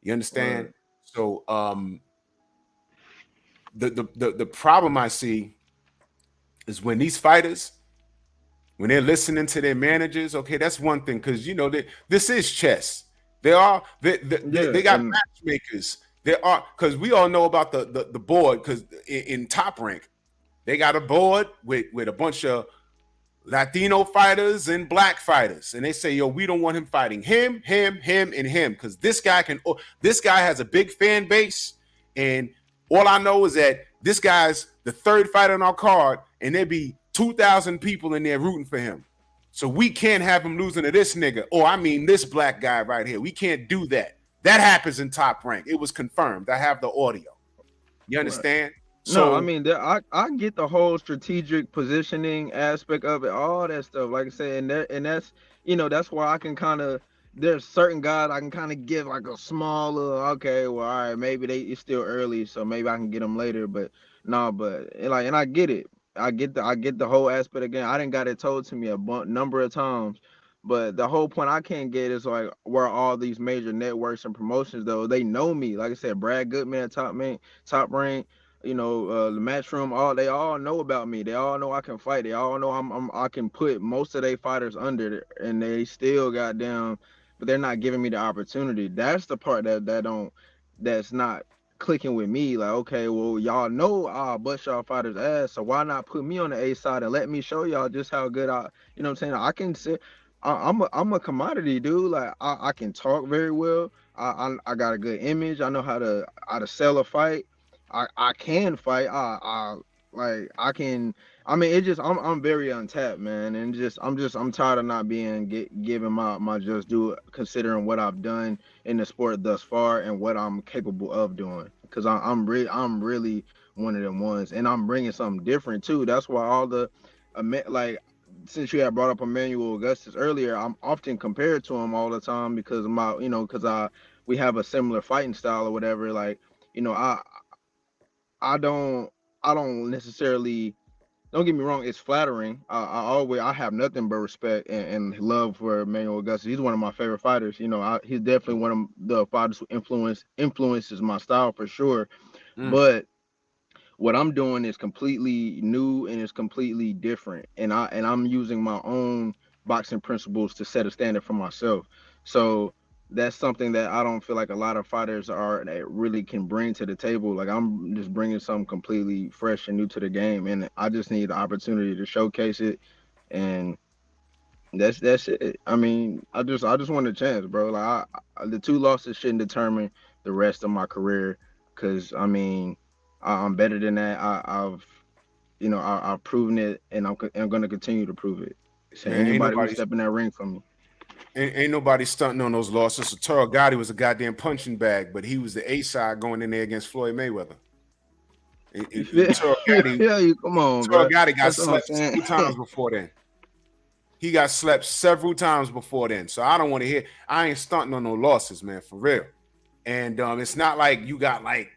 [SPEAKER 2] You understand?
[SPEAKER 3] Right.
[SPEAKER 2] So the problem I see is when these fighters, when they're listening to their managers, okay, that's one thing, because this is chess. They got matchmakers. There are, because we all know about the board, because in Top Rank, they got a board with a bunch of Latino fighters and black fighters, and they say, yo, we don't want him fighting him, and him, because this guy has a big fan base, and all I know is that this guy's the third fighter on our card, and there'd be 2,000 people in there rooting for him. So we can't have him losing to this nigga, or I mean this black guy right here. We can't do that. That happens in Top Rank. It was confirmed. I have the audio. You understand?
[SPEAKER 3] Right.
[SPEAKER 2] So,
[SPEAKER 3] no, I mean, I get the whole strategic positioning aspect of it, all that stuff. Like I said, and that's that's why I can kind of, there's certain guys I can kind of give like a small little, okay, well, all right, maybe it's still early, so maybe I can get them later. But no, and I get it. I get the whole aspect. Again, I didn't got it told to me a number of times. But the whole point I can't get is like where all these major networks and promotions, though, they know me. Like I said, Brad Goodman, Top Rank, the Matchroom, they all know about me. They all know I can fight. They all know I can put most of their fighters under, and they still got down, but they're not giving me the opportunity. That's the part that's not clicking with me. Like, okay, well, y'all know I'll bust y'all fighters ass, so why not put me on the A side and let me show y'all just how good I'm saying? I can sit. I'm a commodity, dude. Like I can talk very well. I got a good image. I know how to sell a fight. I can fight. I can. I mean, it just I'm very untapped, man, and I'm tired of not being given my just due, considering what I've done in the sport thus far and what I'm capable of doing. Because I'm really one of them ones, and I'm bringing something different too. That's why all the like. Since you had brought up Emmanuel Augustus earlier, I'm often compared to him all the time because we have a similar fighting style or whatever. Like, I don't necessarily, don't get me wrong, it's flattering. I have nothing but respect and love for Emmanuel Augustus. He's one of my favorite fighters. He's definitely one of the fighters who influences my style for sure. But what I'm doing is completely new and it's completely different, and I'm using my own boxing principles to set a standard for myself. So that's something that I don't feel like a lot of fighters that really can bring to the table. Like, I'm just bringing something completely fresh and new to the game, and I just need the opportunity to showcase it. And that's it. I mean, I just want a chance, bro. Like, the 2 losses shouldn't determine the rest of my career, because I mean, I'm better than that. I've proven it, and I'm going to continue to prove it. So
[SPEAKER 2] man,
[SPEAKER 3] anybody who's stepping that ring for me.
[SPEAKER 2] Ain't nobody stunting on those losses. So Toro Gotti was a goddamn punching bag, but he was the A side going in there against Floyd Mayweather. Toro Gotti,
[SPEAKER 3] come on,
[SPEAKER 2] Toro
[SPEAKER 3] bro.
[SPEAKER 2] Gotti got slept several times before then. He got slept several times before then. So I don't want to hear. I ain't stunting on no losses, man, for real. And it's not like you got like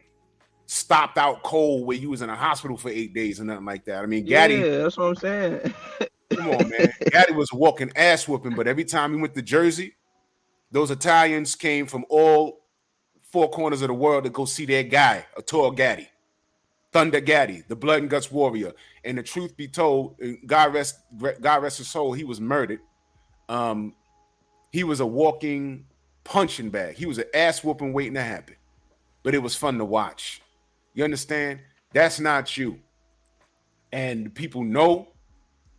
[SPEAKER 2] stopped out cold where you was in a hospital for 8 days or nothing like that. I mean, Gaddy.
[SPEAKER 3] Yeah, that's what I'm saying.
[SPEAKER 2] Come on, man. Gaddy was a walking ass whooping, but every time he went to Jersey, Those Italians came from all four corners of the world to go see their guy, a tall Gaddy, Thunder Gaddy, the blood and guts warrior. And the truth be told, God rest his soul, he was murdered. He was a walking punching bag. He was an ass whooping waiting to happen. But it was fun to watch. You understand? That's not you. And people know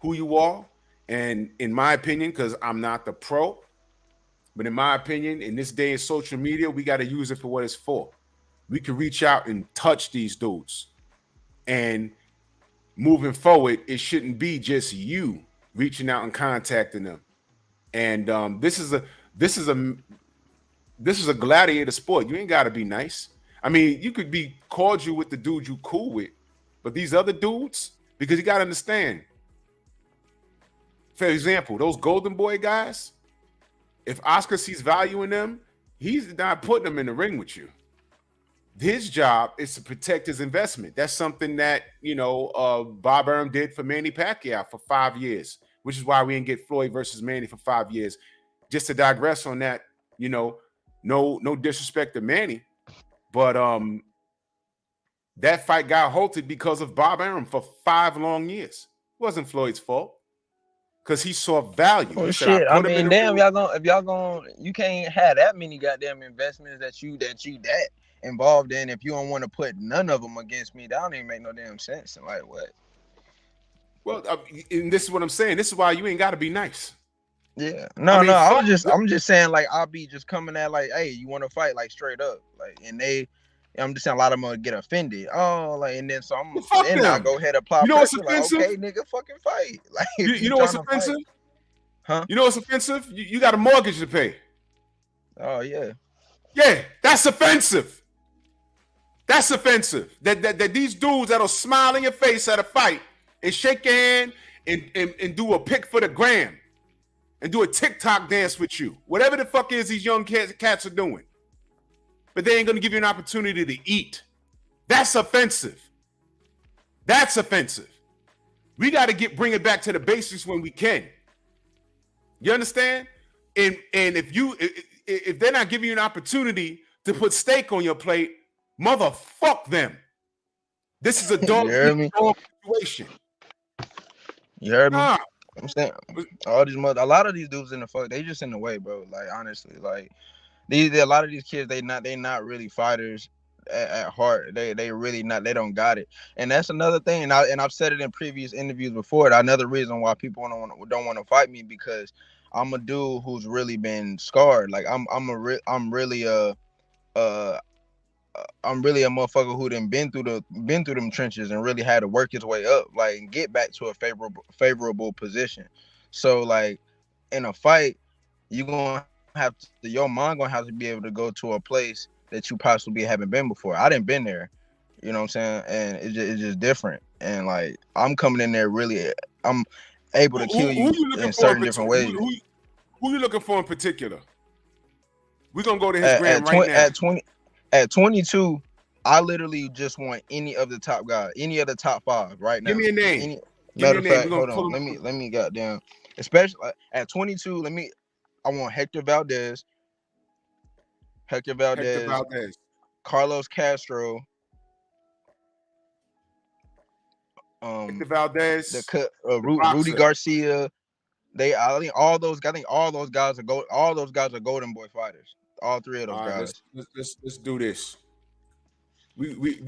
[SPEAKER 2] who you are. And in my opinion, because I'm not the pro, but in my opinion, in this day of social media, we got to use it for what it's for. We can reach out and touch these dudes. And moving forward, it shouldn't be just you reaching out and contacting them. And this is a gladiator sport. You ain't got to be nice. I mean, you could be cordial with the dude you cool with, but these other dudes, because you got to understand. For example, those Golden Boy guys, if Oscar sees value in them, he's not putting them in the ring with you. His job is to protect his investment. That's something that, Bob Arum did for Manny Pacquiao for 5 years, which is why we didn't get Floyd versus Manny for 5 years. Just to digress on that, no disrespect to Manny, but that fight got halted because of Bob Arum for 5 long years. It wasn't Floyd's fault. Because he saw value.
[SPEAKER 4] Oh,
[SPEAKER 2] he
[SPEAKER 4] shit.
[SPEAKER 2] said,
[SPEAKER 4] I mean, damn, if y'all gonna, you can't have that many goddamn investments that you that involved in. If you don't want to put none of them against me, that don't even make no damn sense. And like, what?
[SPEAKER 2] Well, and this is what I'm saying. This is why you ain't got to be nice.
[SPEAKER 4] Yeah. No. I'm just saying, like, I'll be just coming at like, hey, you want to fight, like, straight up, like, and I'm just saying a lot of them will get offended. Oh, like, and then so I go ahead and apply pressure. Like, okay, nigga, fucking fight. Like,
[SPEAKER 2] you know what's offensive?
[SPEAKER 4] Huh?
[SPEAKER 2] You know what's offensive? You got a mortgage to pay.
[SPEAKER 4] Oh yeah.
[SPEAKER 2] Yeah, that's offensive. That's offensive. That these dudes that'll smile in your face at a fight and shake your hand and do a pic for the gram and do a TikTok dance with you. Whatever the fuck is these young cats are doing. But they ain't gonna give you an opportunity to eat. That's offensive. That's offensive. We got to bring it back to the basics when we can. You understand? And if they're not giving you an opportunity to put steak on your plate, motherfuck them. This is a dog situation.
[SPEAKER 4] You heard me? Nah. I'm saying a lot of these dudes in the fuck, they just in the way, bro. Like, honestly, like. A lot of these kids, they not really fighters at heart. They really not. They don't got it, and that's another thing. And I've said it in previous interviews before. Another reason why people don't want to fight me, because I'm a dude who's really been scarred. Like I'm really a motherfucker who done been through them trenches and really had to work his way up, like, and get back to a favorable position. So, like, in a fight, your mind gonna have to be able to go to a place that you possibly haven't been before. I didn't been there, you know what I'm saying, and it's just different. And like, I'm coming in there really, I'm able to kill you in certain different ways.
[SPEAKER 2] Who you looking for in particular? We're gonna go to his gram right now.
[SPEAKER 4] At 22, I literally just want any of the top guys, any of the top 5 right now.
[SPEAKER 2] Give me a name.
[SPEAKER 4] Matter of fact, hold on. Let me goddamn. Especially at 22, I want Hector Valdez, Carlos Castro,
[SPEAKER 2] Hector Valdez,
[SPEAKER 4] Rudy Garcia. I think all those guys are Golden Boy fighters. All 3 of those guys.
[SPEAKER 2] Let's do this. We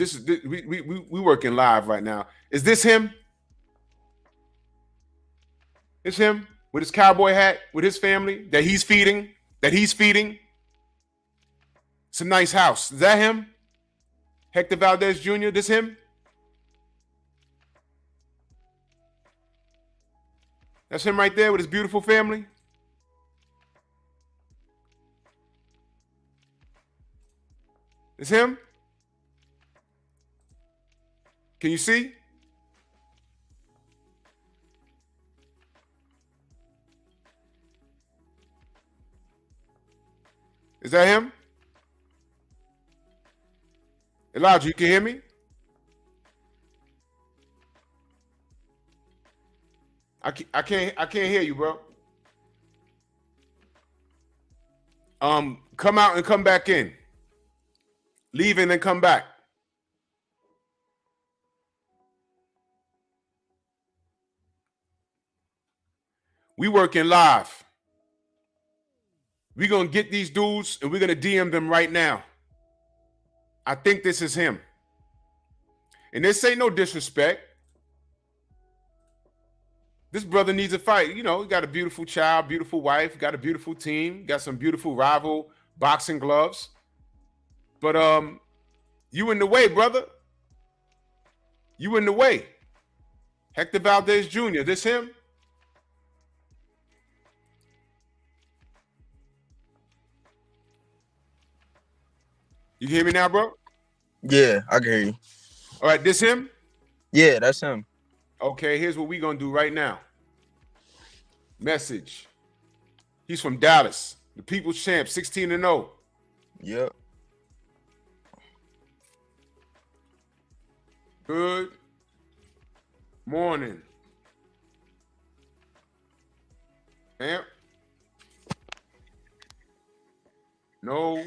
[SPEAKER 2] working live right now. Is this him? It's him with his cowboy hat, with his family that he's feeding. It's a nice house. Is that him? Hector Valdez Jr., this him? That's him right there with his beautiful family. It's him? Can you see? Is that him? Elijah, you can hear me? I can't hear you, bro. Come out and come back in. Leave and then come back. We working live. We're going to get these dudes and we're going to DM them right now. I think this is him. And this ain't no disrespect. This brother needs a fight. You know, he got a beautiful child, beautiful wife, got a beautiful team, got some beautiful rival boxing gloves. But you in the way, brother. You in the way. Hector Valdez Jr., this him? You hear me now, bro?
[SPEAKER 4] Yeah, I can hear you.
[SPEAKER 2] All right, this him?
[SPEAKER 4] Yeah, that's him.
[SPEAKER 2] Okay, here's what we're going to do right now. Message. He's from Dallas. The People's Champ, 16-0.
[SPEAKER 4] Yep.
[SPEAKER 2] Good morning. Champ. No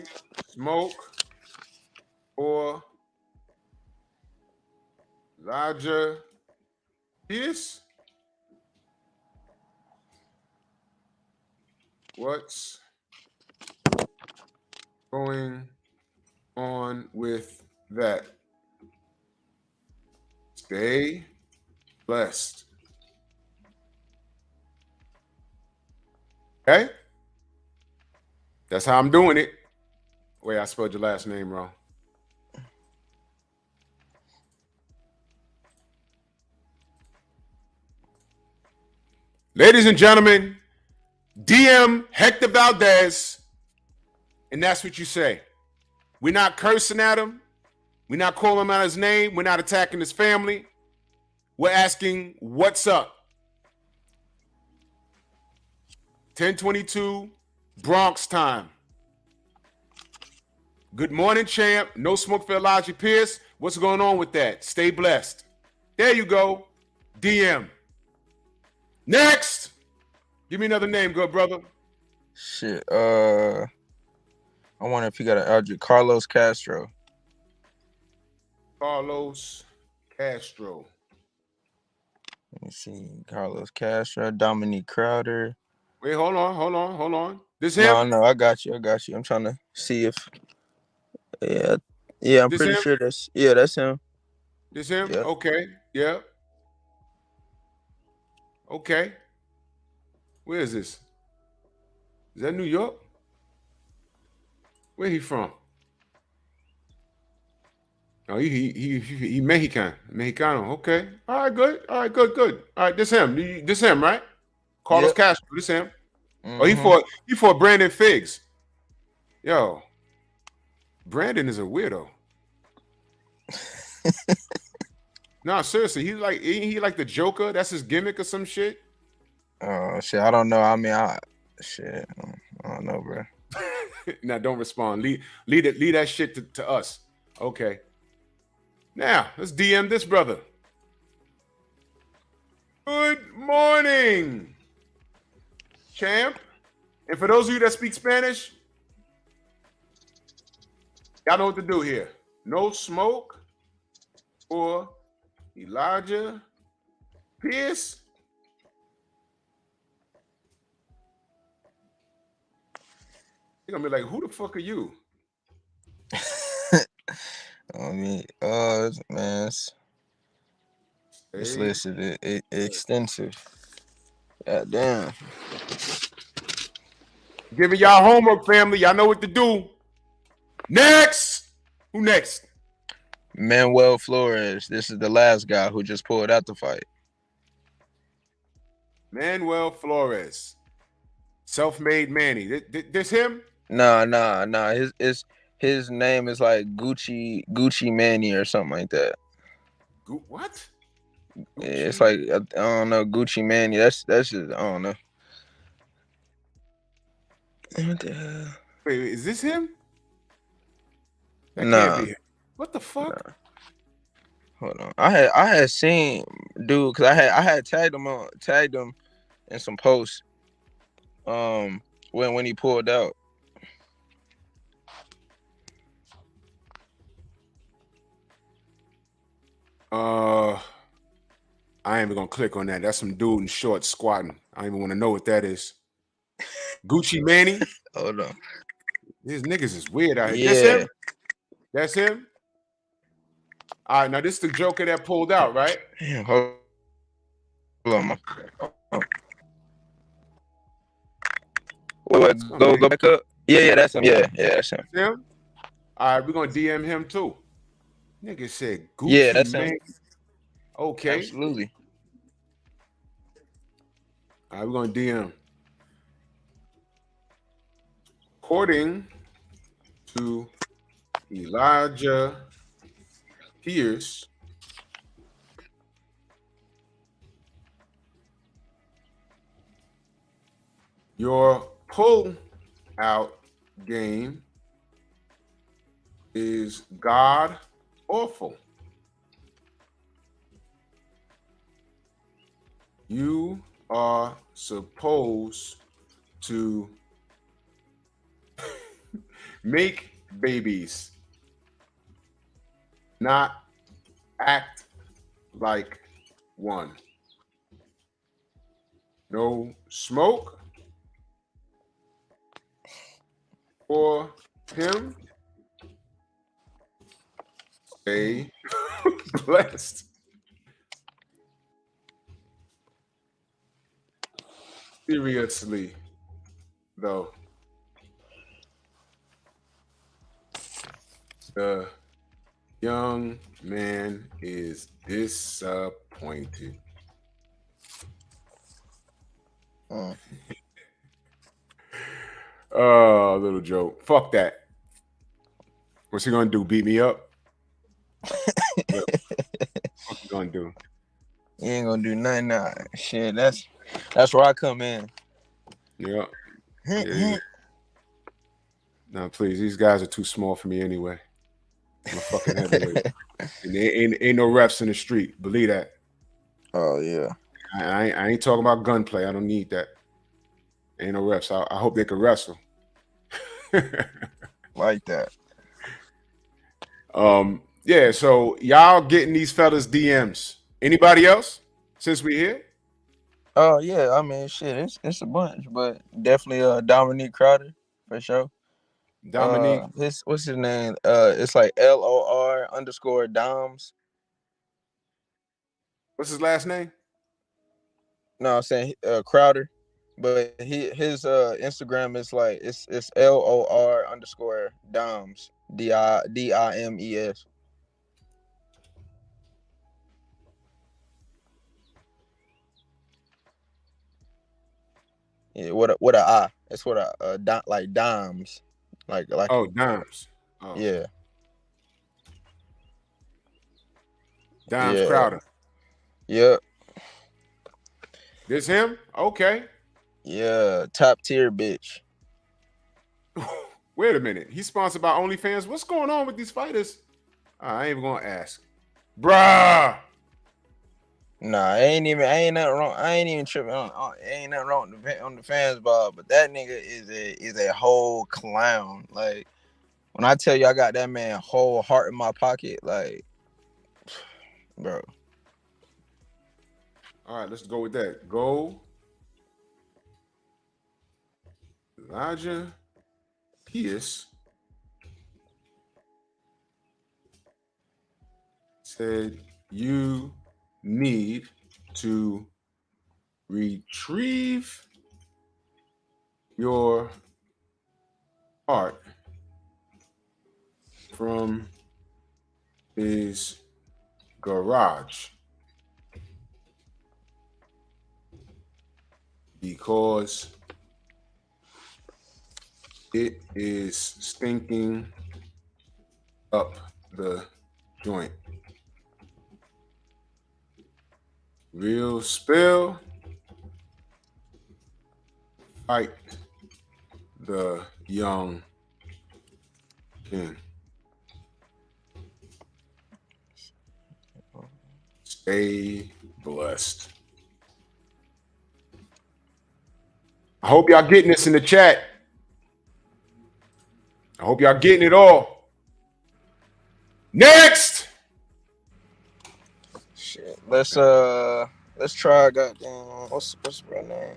[SPEAKER 2] smoke or Elijah Pierce. What's going on with that? Stay blessed. Okay? That's how I'm doing it. Wait, I spelled your last name wrong. Ladies and gentlemen, DM Hector Valdez, and that's what you say. We're not cursing at him. We're not calling him out his name. We're not attacking his family. We're asking, what's up? 10:22 Bronx time. Good morning, champ. No smoke for Elijah Pierce. What's going on with that? Stay blessed. There you go. DM. Next. Give me another name, good brother.
[SPEAKER 4] Shit. I wonder if you got an Aldrich. Carlos Castro.
[SPEAKER 2] Carlos Castro.
[SPEAKER 4] Let me see. Carlos Castro. Dominique Crowder.
[SPEAKER 2] Wait, hold on. This him?
[SPEAKER 4] No, I got you. I'm trying to see if. Yeah, I'm
[SPEAKER 2] This
[SPEAKER 4] pretty
[SPEAKER 2] him?
[SPEAKER 4] sure that's him.
[SPEAKER 2] This him?
[SPEAKER 4] Yeah.
[SPEAKER 2] Okay. Yeah. Okay. Where is this? Is that New York? Where he from? Oh, he Mexican. Mexicano. Okay. All right, good. All right, this him, right? Carlos
[SPEAKER 4] Yep.
[SPEAKER 2] Castro. This him.
[SPEAKER 4] Mm-hmm.
[SPEAKER 2] Oh, he fought Brandon Figs. Yo. Brandon is a weirdo. No, seriously, he like the Joker. That's his gimmick or some shit.
[SPEAKER 4] Oh shit, I don't know. I mean, I don't know, bro.
[SPEAKER 2] Now don't respond. Lead that shit to us. Okay. Now let's DM this brother. Good morning, champ. And for those of you that speak Spanish, y'all know what to do here. No smoke for Elijah Pierce. You're gonna be like, who the fuck are you?
[SPEAKER 4] I mean, man, it's listed extensive. God damn.
[SPEAKER 2] Giving y'all homework, family. Y'all know what to do. Next. Who next?
[SPEAKER 4] Manuel Flores. This is the last guy who just pulled out the fight.
[SPEAKER 2] Manuel Flores. Self-made Manny. This him?
[SPEAKER 4] Nah. His name is like Gucci Manny or something like that.
[SPEAKER 2] What?
[SPEAKER 4] Yeah, it's like I don't know, Gucci Manny. That's just I don't know. What the hell?
[SPEAKER 2] Wait, is this him? That
[SPEAKER 4] Nah.
[SPEAKER 2] can't be him. What the fuck?
[SPEAKER 4] Nah. Hold on. I had seen dude because I had tagged him in some posts when he pulled out.
[SPEAKER 2] I ain't even gonna click on that. That's some dude in shorts squatting. I don't even want to know what that is. Gucci Manny.
[SPEAKER 4] Hold on.
[SPEAKER 2] These niggas is weird out here. That's
[SPEAKER 4] Yeah.
[SPEAKER 2] him. That's him. All right, now this is the Joker that pulled out, right?
[SPEAKER 4] Damn, hold on. Wait, go back up. Yeah, that's him. Yeah, that's him.
[SPEAKER 2] Him. All right, we're gonna DM him too. Nigga said Gucci
[SPEAKER 4] Yeah, that's him.
[SPEAKER 2] Manny. Okay.
[SPEAKER 4] Absolutely.
[SPEAKER 2] All right, we're gonna DM. According to Elijah Pierce, your pull out game is god awful. You are supposed to make babies, not act like one. No smoke for him. Stay blessed. Seriously, though, the young man is disappointed. Oh, little joke. Fuck that. What's he gonna do? Beat me up? What's he gonna do?
[SPEAKER 4] He ain't gonna do nothing now. Shit, that's where I come in.
[SPEAKER 2] Yeah. No, please. These guys are too small for me anyway. I'm a fucking heavyweight. And there ain't no refs in the street. Believe that.
[SPEAKER 4] Oh yeah.
[SPEAKER 2] I ain't talking about gunplay. I don't need that. Ain't no refs. I hope they can wrestle.
[SPEAKER 4] Like that.
[SPEAKER 2] Yeah, so y'all getting these fellas DMs. Anybody else since we here?
[SPEAKER 4] Oh yeah, I mean shit, it's a bunch, but definitely Dominique Crowder for sure.
[SPEAKER 2] Dominique.
[SPEAKER 4] What's his name? It's like LOR_Doms.
[SPEAKER 2] What's his last name?
[SPEAKER 4] No, I'm saying Crowder, but his Instagram is like it's LOR_Doms DIMES. Yeah, what a I. It's what a like dimes, like
[SPEAKER 2] Oh, Dimes. Oh.
[SPEAKER 4] yeah.
[SPEAKER 2] Dimes
[SPEAKER 4] Yeah.
[SPEAKER 2] Crowder.
[SPEAKER 4] Yep.
[SPEAKER 2] This him? Okay.
[SPEAKER 4] Yeah, top tier bitch.
[SPEAKER 2] Wait a minute. He's sponsored by OnlyFans. What's going on with these fighters? I ain't even gonna ask. Bruh.
[SPEAKER 4] Nah, ain't nothing wrong. I ain't even tripping on ain't nothing wrong on the fans bar, but that nigga is a whole clown. Like when I tell you I got that man whole heart in my pocket, like bro.
[SPEAKER 2] All right, let's go with that. Go. Elijah Pierce said you need to retrieve your heart from his garage because it is stinking up the joint. Real spill. Fight the young king. Stay blessed. I hope y'all getting this in the chat. I hope y'all getting it all. Next.
[SPEAKER 4] Shit. Let's try. Goddamn. What's the real name?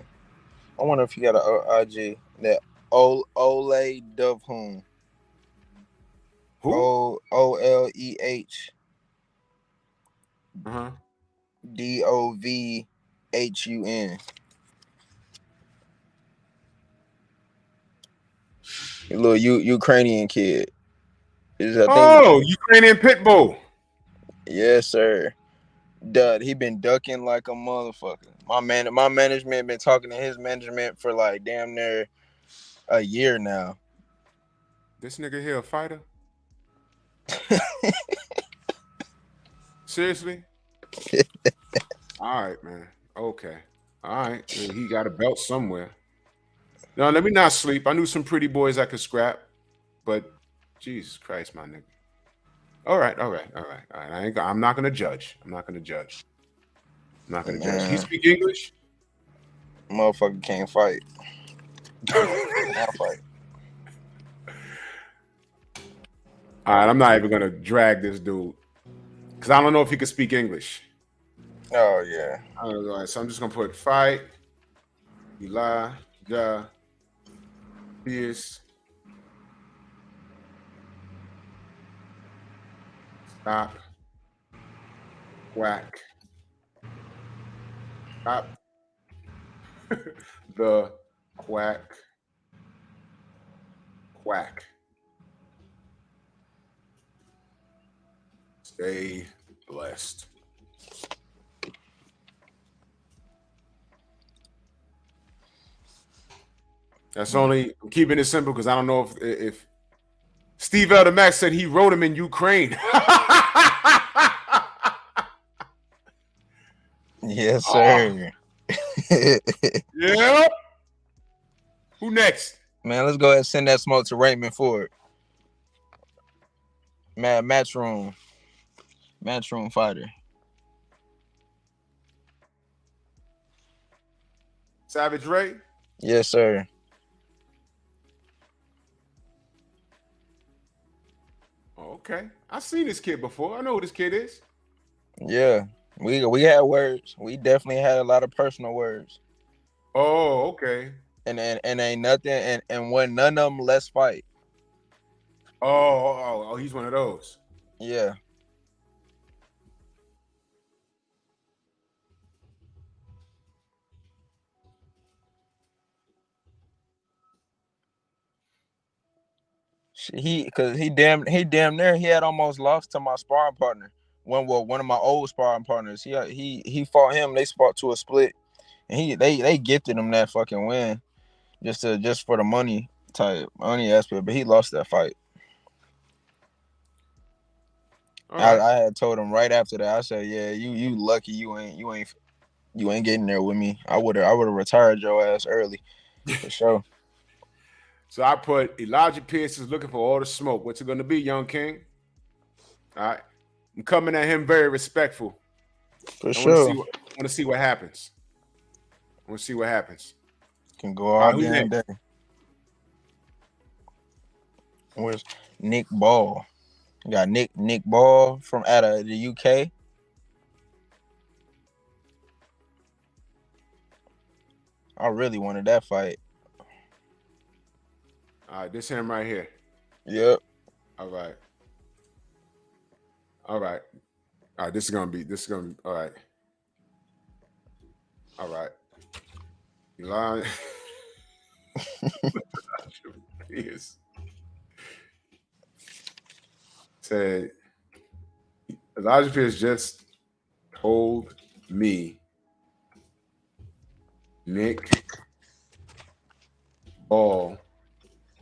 [SPEAKER 4] I wonder if he got a IG. That Ole Dovhun.
[SPEAKER 2] Who?
[SPEAKER 4] OLEH
[SPEAKER 2] Uh-huh.
[SPEAKER 4] DOVHUN. A little Ukrainian kid. I think.
[SPEAKER 2] Oh, Ukrainian pit bull.
[SPEAKER 4] Yes, sir. Dud, he been ducking like a motherfucker. My management been talking to his management for like damn near a year now.
[SPEAKER 2] This nigga here a fighter? Seriously? All right, man. Okay. All right. He got a belt somewhere. No, let me not sleep. I knew some pretty boys I could scrap, but Jesus Christ, my nigga. All right. I'm not gonna judge. I'm not gonna judge. He speak English?
[SPEAKER 4] Motherfucker can't fight. Can't fight.
[SPEAKER 2] All right, I'm not even gonna drag this dude because I don't know if he can speak English.
[SPEAKER 4] Oh yeah.
[SPEAKER 2] I don't know. So I'm just gonna put fight. Elijah Pierce. Stop. Quack. Stop. The quack. Quack. Stay blessed. That's only, I'm keeping it simple because I don't know if Steve Elder Max said he wrote him in Ukraine.
[SPEAKER 4] Yes, sir.
[SPEAKER 2] Yeah. Who next?
[SPEAKER 4] Man, let's go ahead and send that smoke to Raymond Ford. Matchroom fighter.
[SPEAKER 2] Savage Ray?
[SPEAKER 4] Yes, sir.
[SPEAKER 2] Okay. I've seen this kid before. I know who this kid is.
[SPEAKER 4] Yeah. We had words. We definitely had a lot of personal words.
[SPEAKER 2] Oh, okay.
[SPEAKER 4] And ain't nothing and when none of them, let's fight.
[SPEAKER 2] Oh, he's one of those.
[SPEAKER 4] Yeah. He damn near he had almost lost to my sparring partner. One of my old sparring partners. He fought him. They fought to a split, and they gifted him that fucking win, just for the money aspect. But he lost that fight.
[SPEAKER 2] Right.
[SPEAKER 4] I had told him right after that. I said, "Yeah, you lucky you ain't getting there with me. I would have retired your ass early for sure."
[SPEAKER 2] So I put Elijah Pierce is looking for all the smoke. What's it going to be, young king? All right. I'm coming at him very respectful.
[SPEAKER 4] For sure.
[SPEAKER 2] I want to see what happens. I want to see what happens.
[SPEAKER 4] Can go all damn day. Where's Nick Ball? You got Nick Ball from out of the UK. I really wanted that fight.
[SPEAKER 2] All right, this him right here.
[SPEAKER 4] Yep.
[SPEAKER 2] All right. All right. This is gonna be all right. All right. Elijah Pierce said Elijah Pierce just told me Nick Ball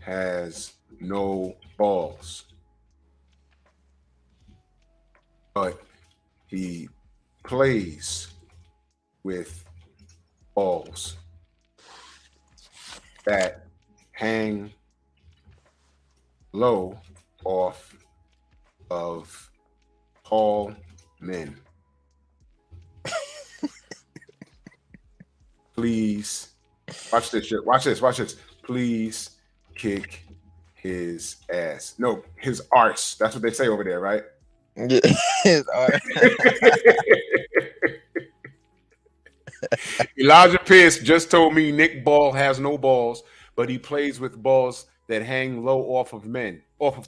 [SPEAKER 2] has no balls, but he plays with balls that hang low off of tall men. Please watch this shit. Watch this. Please kick his ass. No, his arse. That's what they say over there, right?
[SPEAKER 4] Yeah, it's R.
[SPEAKER 2] Elijah Pierce just told me Nick Ball has no balls, but he plays with balls that hang low off of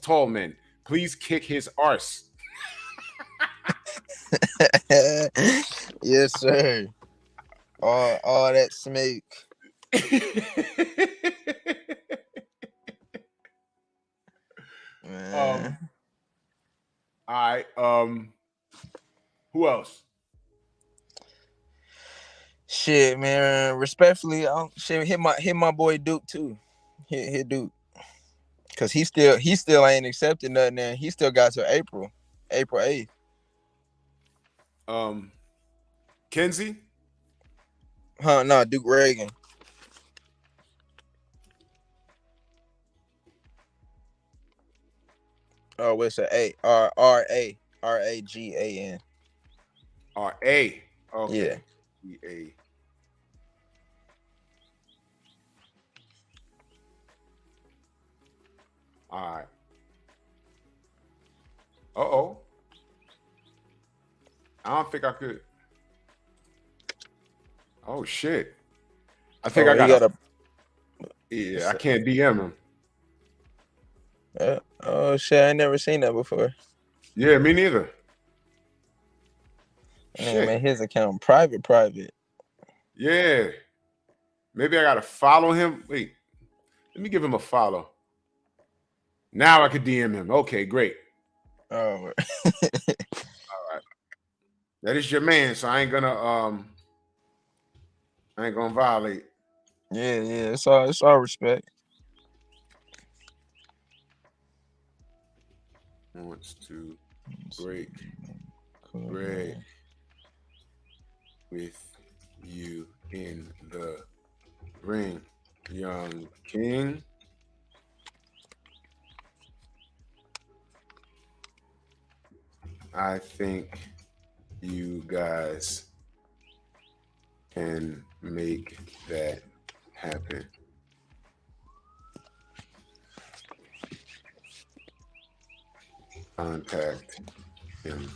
[SPEAKER 2] tall men. Please kick his arse.
[SPEAKER 4] Yes, sir. All that smoke. Man.
[SPEAKER 2] All right. Who else?
[SPEAKER 4] Shit, man. Respectfully, hit my boy Duke too. Hit Duke. Cause he still ain't accepted nothing, and he still got till April 8th.
[SPEAKER 2] Kenzie?
[SPEAKER 4] Huh? No, Duke Reagan. Oh, what's a A? Ragan.
[SPEAKER 2] R.A. Okay.
[SPEAKER 4] Yeah.
[SPEAKER 2] G.A. All right. Uh-oh. I don't think I could. Oh, shit. I think I got Yeah, I can't DM him.
[SPEAKER 4] Oh, shit. I ain't never seen that before.
[SPEAKER 2] Yeah, me neither.
[SPEAKER 4] Man, his account private.
[SPEAKER 2] Yeah. Maybe I got to follow him. Wait. Let me give him a follow. Now I could DM him. Okay, great.
[SPEAKER 4] Oh.
[SPEAKER 2] All right. That is your man, so I ain't gonna violate.
[SPEAKER 4] Yeah. It's all respect.
[SPEAKER 2] Wants to break bread with you in the ring, young king. I think you guys can make that happen. Contact him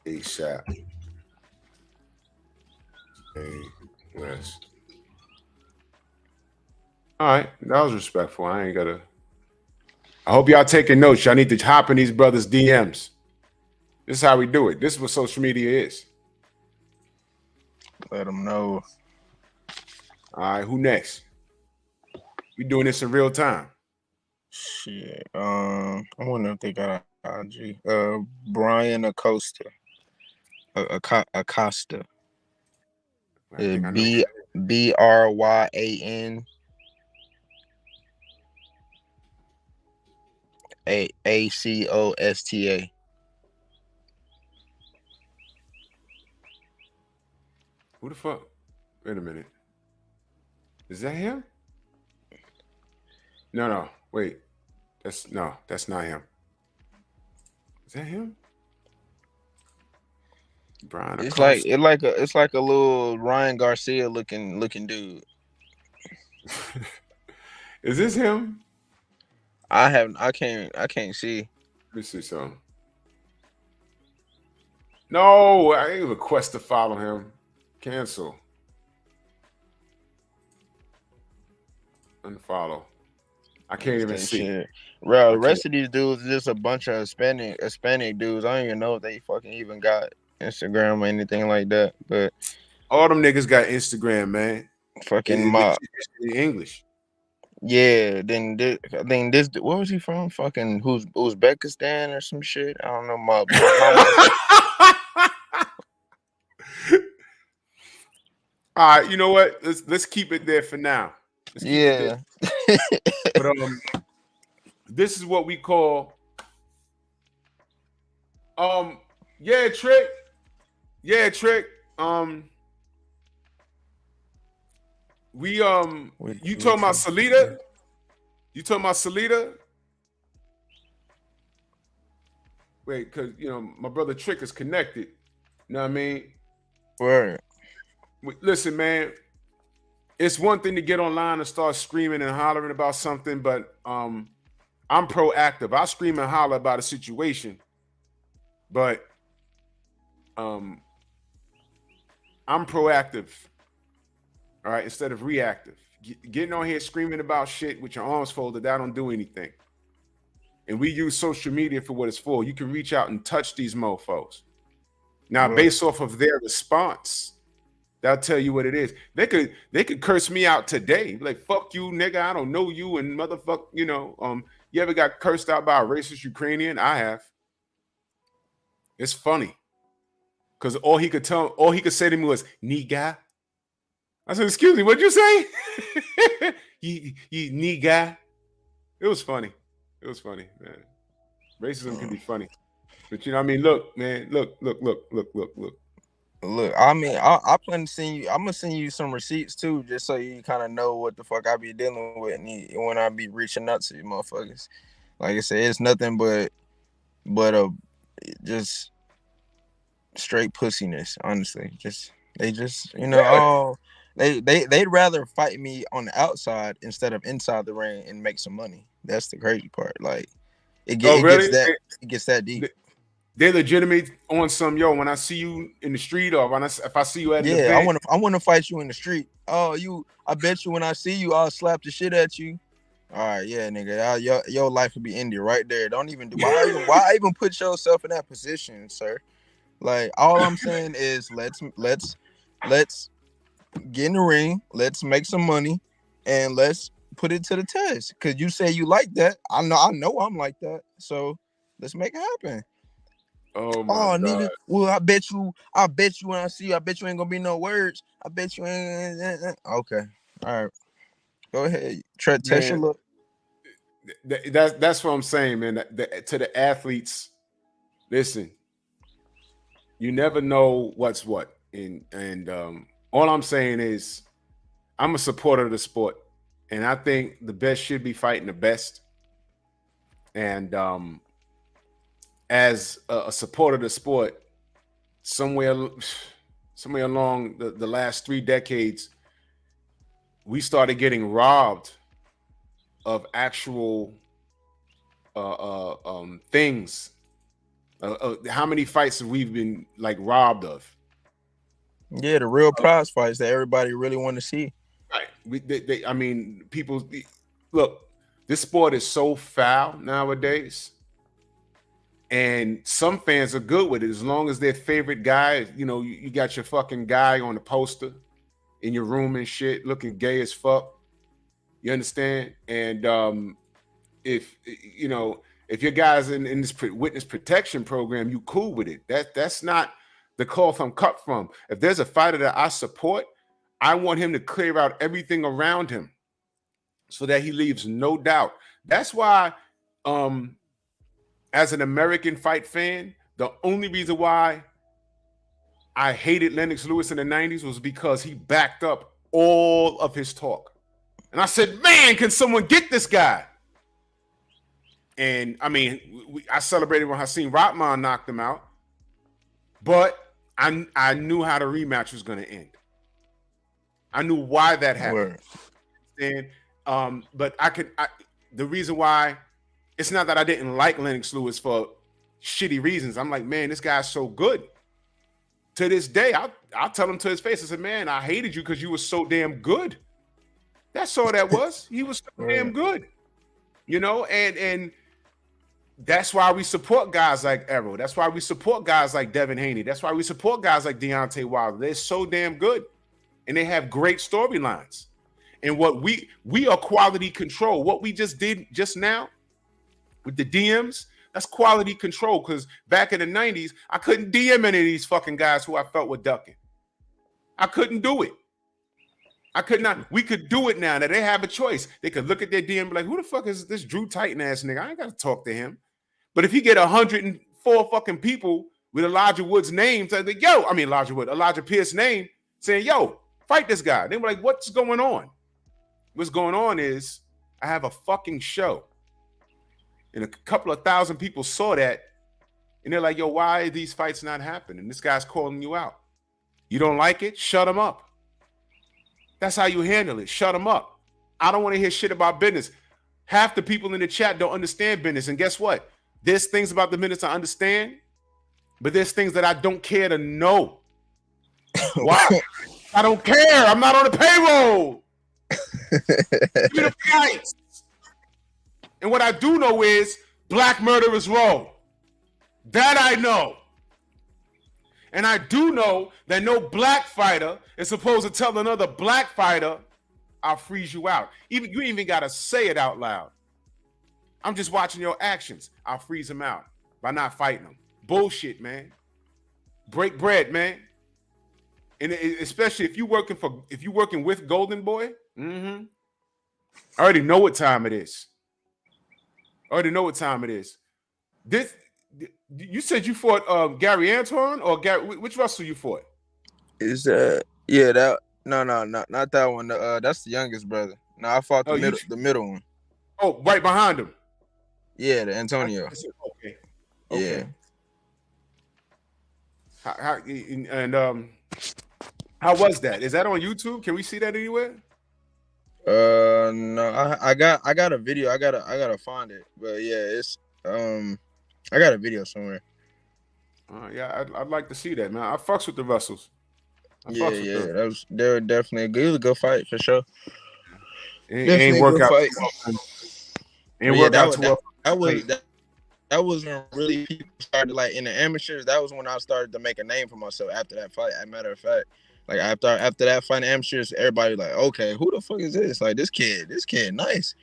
[SPEAKER 2] ASAP. West. All right, that was respectful. I hope y'all taking notes. Y'all need to hop in these brothers' DMs. This is how we do it. This is what social media is.
[SPEAKER 4] Let them know.
[SPEAKER 2] All right, who next? We doing this in real time.
[SPEAKER 4] Shit. I wonder if they got an IG. Brian Acosta. Acosta. Bryan Acosta.
[SPEAKER 2] Who the fuck? Wait a minute. Is that him? No. Wait. That's not him. Is that him? Brian Acosta.
[SPEAKER 4] It's like a little Ryan Garcia looking dude.
[SPEAKER 2] Is this him?
[SPEAKER 4] I can't see.
[SPEAKER 2] Let me see something. No, I ain't request to follow him. Cancel. Unfollow. I can't even see.
[SPEAKER 4] Shit. Bro, the rest of these dudes is just a bunch of Hispanic dudes. I don't even know if they fucking even got Instagram or anything like that. But
[SPEAKER 2] all them niggas got Instagram, man.
[SPEAKER 4] Fucking mob.
[SPEAKER 2] English.
[SPEAKER 4] Yeah, then this where was he from? Fucking Uzbekistan or some shit. I don't know. My
[SPEAKER 2] All right, you know what? Let's keep it there for now.
[SPEAKER 4] Yeah.
[SPEAKER 2] But this is what we call Trick. Yeah, Trick. You talking about Salida? You talking about Salida? Wait, because my brother Trick is connected. You know what I mean?
[SPEAKER 4] Word.
[SPEAKER 2] Listen, man. It's one thing to get online and start screaming and hollering about something, but I'm proactive. I scream and holler about a situation, but I'm proactive. All right, instead of reactive. Getting on here screaming about shit with your arms folded, that don't do anything. And we use social media for what it's for. You can reach out and touch these mofos. Now, based off of their response, they'll tell you what it is. They could curse me out today, like fuck you, nigga. I don't know you, and motherfuck. You ever got cursed out by a racist Ukrainian? I have. It's funny because all he could say to me was "nigga." I said, "Excuse me, what'd you say?" you nigga. It was funny. It was funny, man. Racism can be funny, but you know what I mean. Look, man. Look.
[SPEAKER 4] Look, I mean, I plan to send you. I'm gonna send you some receipts too, just so you kind of know what the fuck I be dealing with when I be reaching out to you, motherfuckers. Like I said, it's nothing but just straight pussiness. Honestly, they they'd rather fight me on the outside instead of inside the ring and make some money. That's the crazy part. Like it
[SPEAKER 2] really?
[SPEAKER 4] gets that deep.
[SPEAKER 2] They're legitimate on some when I see you in the street or if I see you at an event.
[SPEAKER 4] I want to fight you in the street. Oh, I bet you when I see you, I'll slap the shit at you. All right, yeah, nigga, your life will be ended right there. Don't even do why even put yourself in that position, sir? Like all I'm saying is let's get in the ring, let's make some money, and let's put it to the test. Cause you say you like that. I know I'm like that. So let's make it happen.
[SPEAKER 2] Oh my God.
[SPEAKER 4] Nigga. Well, I bet you when I see you, I bet you ain't gonna be no words. I bet you ain't. Okay. All right. Go ahead. Test your look.
[SPEAKER 2] That's what I'm saying, man. To the athletes, listen, you never know what's what. And all I'm saying is I'm a supporter of the sport. And I think the best should be fighting the best. And as a supporter of the sport, somewhere along the last 3 decades, we started getting robbed of actual things. How many fights have we been like robbed of?
[SPEAKER 4] Yeah, the real prize fights that everybody really want to see.
[SPEAKER 2] Right. I mean, people look. This sport is so foul nowadays. And some fans are good with it as long as their favorite guy, you got your fucking guy on the poster in your room and shit, looking gay as fuck. You understand? And if your guy's in this witness protection program, you cool with it. That's not the cloth I'm cut from. If there's a fighter that I support, I want him to clear out everything around him so that he leaves no doubt. That's why as an American fight fan, the only reason why I hated Lennox Lewis in the 90s was because he backed up all of his talk. And I said, man, can someone get this guy? And I mean, I celebrated when Hasim Rahman knocked him out, but I knew how the rematch was going to end. I knew why that happened. And but the reason why, it's not that I didn't like Lennox Lewis for shitty reasons. I'm like, man, this guy's so good. To this day, I'll tell him to his face. I said, man, I hated you because you were so damn good. That's all that was. He was so damn good. And that's why we support guys like Errol. That's why we support guys like Devin Haney. That's why we support guys like Deontay Wilder. They're so damn good. And they have great storylines. And what we are quality control. What we just did just now with the DMs, that's quality control. Because back in the 90s, I couldn't DM any of these fucking guys who I felt were ducking. I couldn't do it. I could not. We could do it now that they have a choice. They could look at their DM and be like, who the fuck is this Drew Titan ass nigga? I ain't got to talk to him. But if you get 104 fucking people with Elijah Wood's name, Elijah Pierce's name, saying, yo, fight this guy. They were like, what's going on? What's going on is I have a fucking show. And a couple of thousand people saw that. And they're like, yo, why are these fights not happening? This guy's calling you out. You don't like it? Shut him up. That's how you handle it. Shut him up. I don't want to hear shit about business. Half the people in the chat don't understand business. And guess what? There's things about the business I understand, but there's things that I don't care to know. Why? I don't care. I'm not on the payroll. Give me the price. And what I do know is black murderers roll. That I know. And I do know that no black fighter is supposed to tell another black fighter, I'll freeze you out. You ain't even got to say it out loud. I'm just watching your actions. I'll freeze them out by not fighting them. Bullshit, man. Break bread, man. And especially if you're working with Golden Boy, I already know what time it is. This, you said you fought Gary Antoine or which Russell you fought?
[SPEAKER 4] Is that that? No, not that one. That's the youngest brother. No, I fought the middle one.
[SPEAKER 2] Oh, right behind him.
[SPEAKER 4] Yeah, the Antonio.
[SPEAKER 2] Okay.
[SPEAKER 4] Yeah.
[SPEAKER 2] How was that? Is that on YouTube? Can we see that anywhere?
[SPEAKER 4] No, I got a video. I gotta find it. But yeah, it's I got a video somewhere.
[SPEAKER 2] Yeah, I'd like to see that, man. I fucks with the Russells.
[SPEAKER 4] They were definitely good. It was a good fight for sure.
[SPEAKER 2] Ain't work out. Ain't work out too well.
[SPEAKER 4] That was when really people started, like, in the amateurs. That was when I started to make a name for myself after that fight. As a matter of fact, like after that fight in amateurs, everybody like, okay, who the fuck is this? Like this kid nice.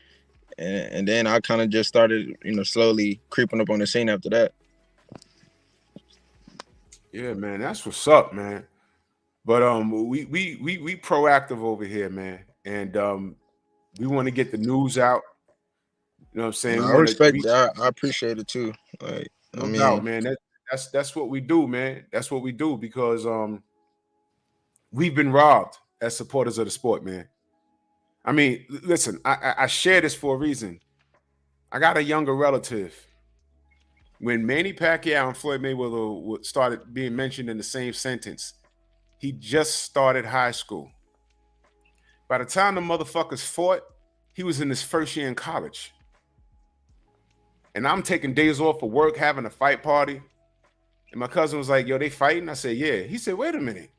[SPEAKER 4] And then I kind of just started, slowly creeping up on the scene after that.
[SPEAKER 2] Yeah, man, that's what's up, man. But we proactive over here, man, and we want to get the news out. You know what I'm saying?
[SPEAKER 4] I respect that. I appreciate it too. Like,
[SPEAKER 2] no doubt, man. That's what we do, man. That's what we do because we've been robbed as supporters of the sport, man. I mean, listen, I share this for a reason. I got a younger relative. When Manny Pacquiao and Floyd Mayweather started being mentioned in the same sentence, he just started high school. By the time the motherfuckers fought, he was in his first year in college. And I'm taking days off for work, having a fight party. And my cousin was like, yo, they fighting? I said, yeah. He said, wait a minute.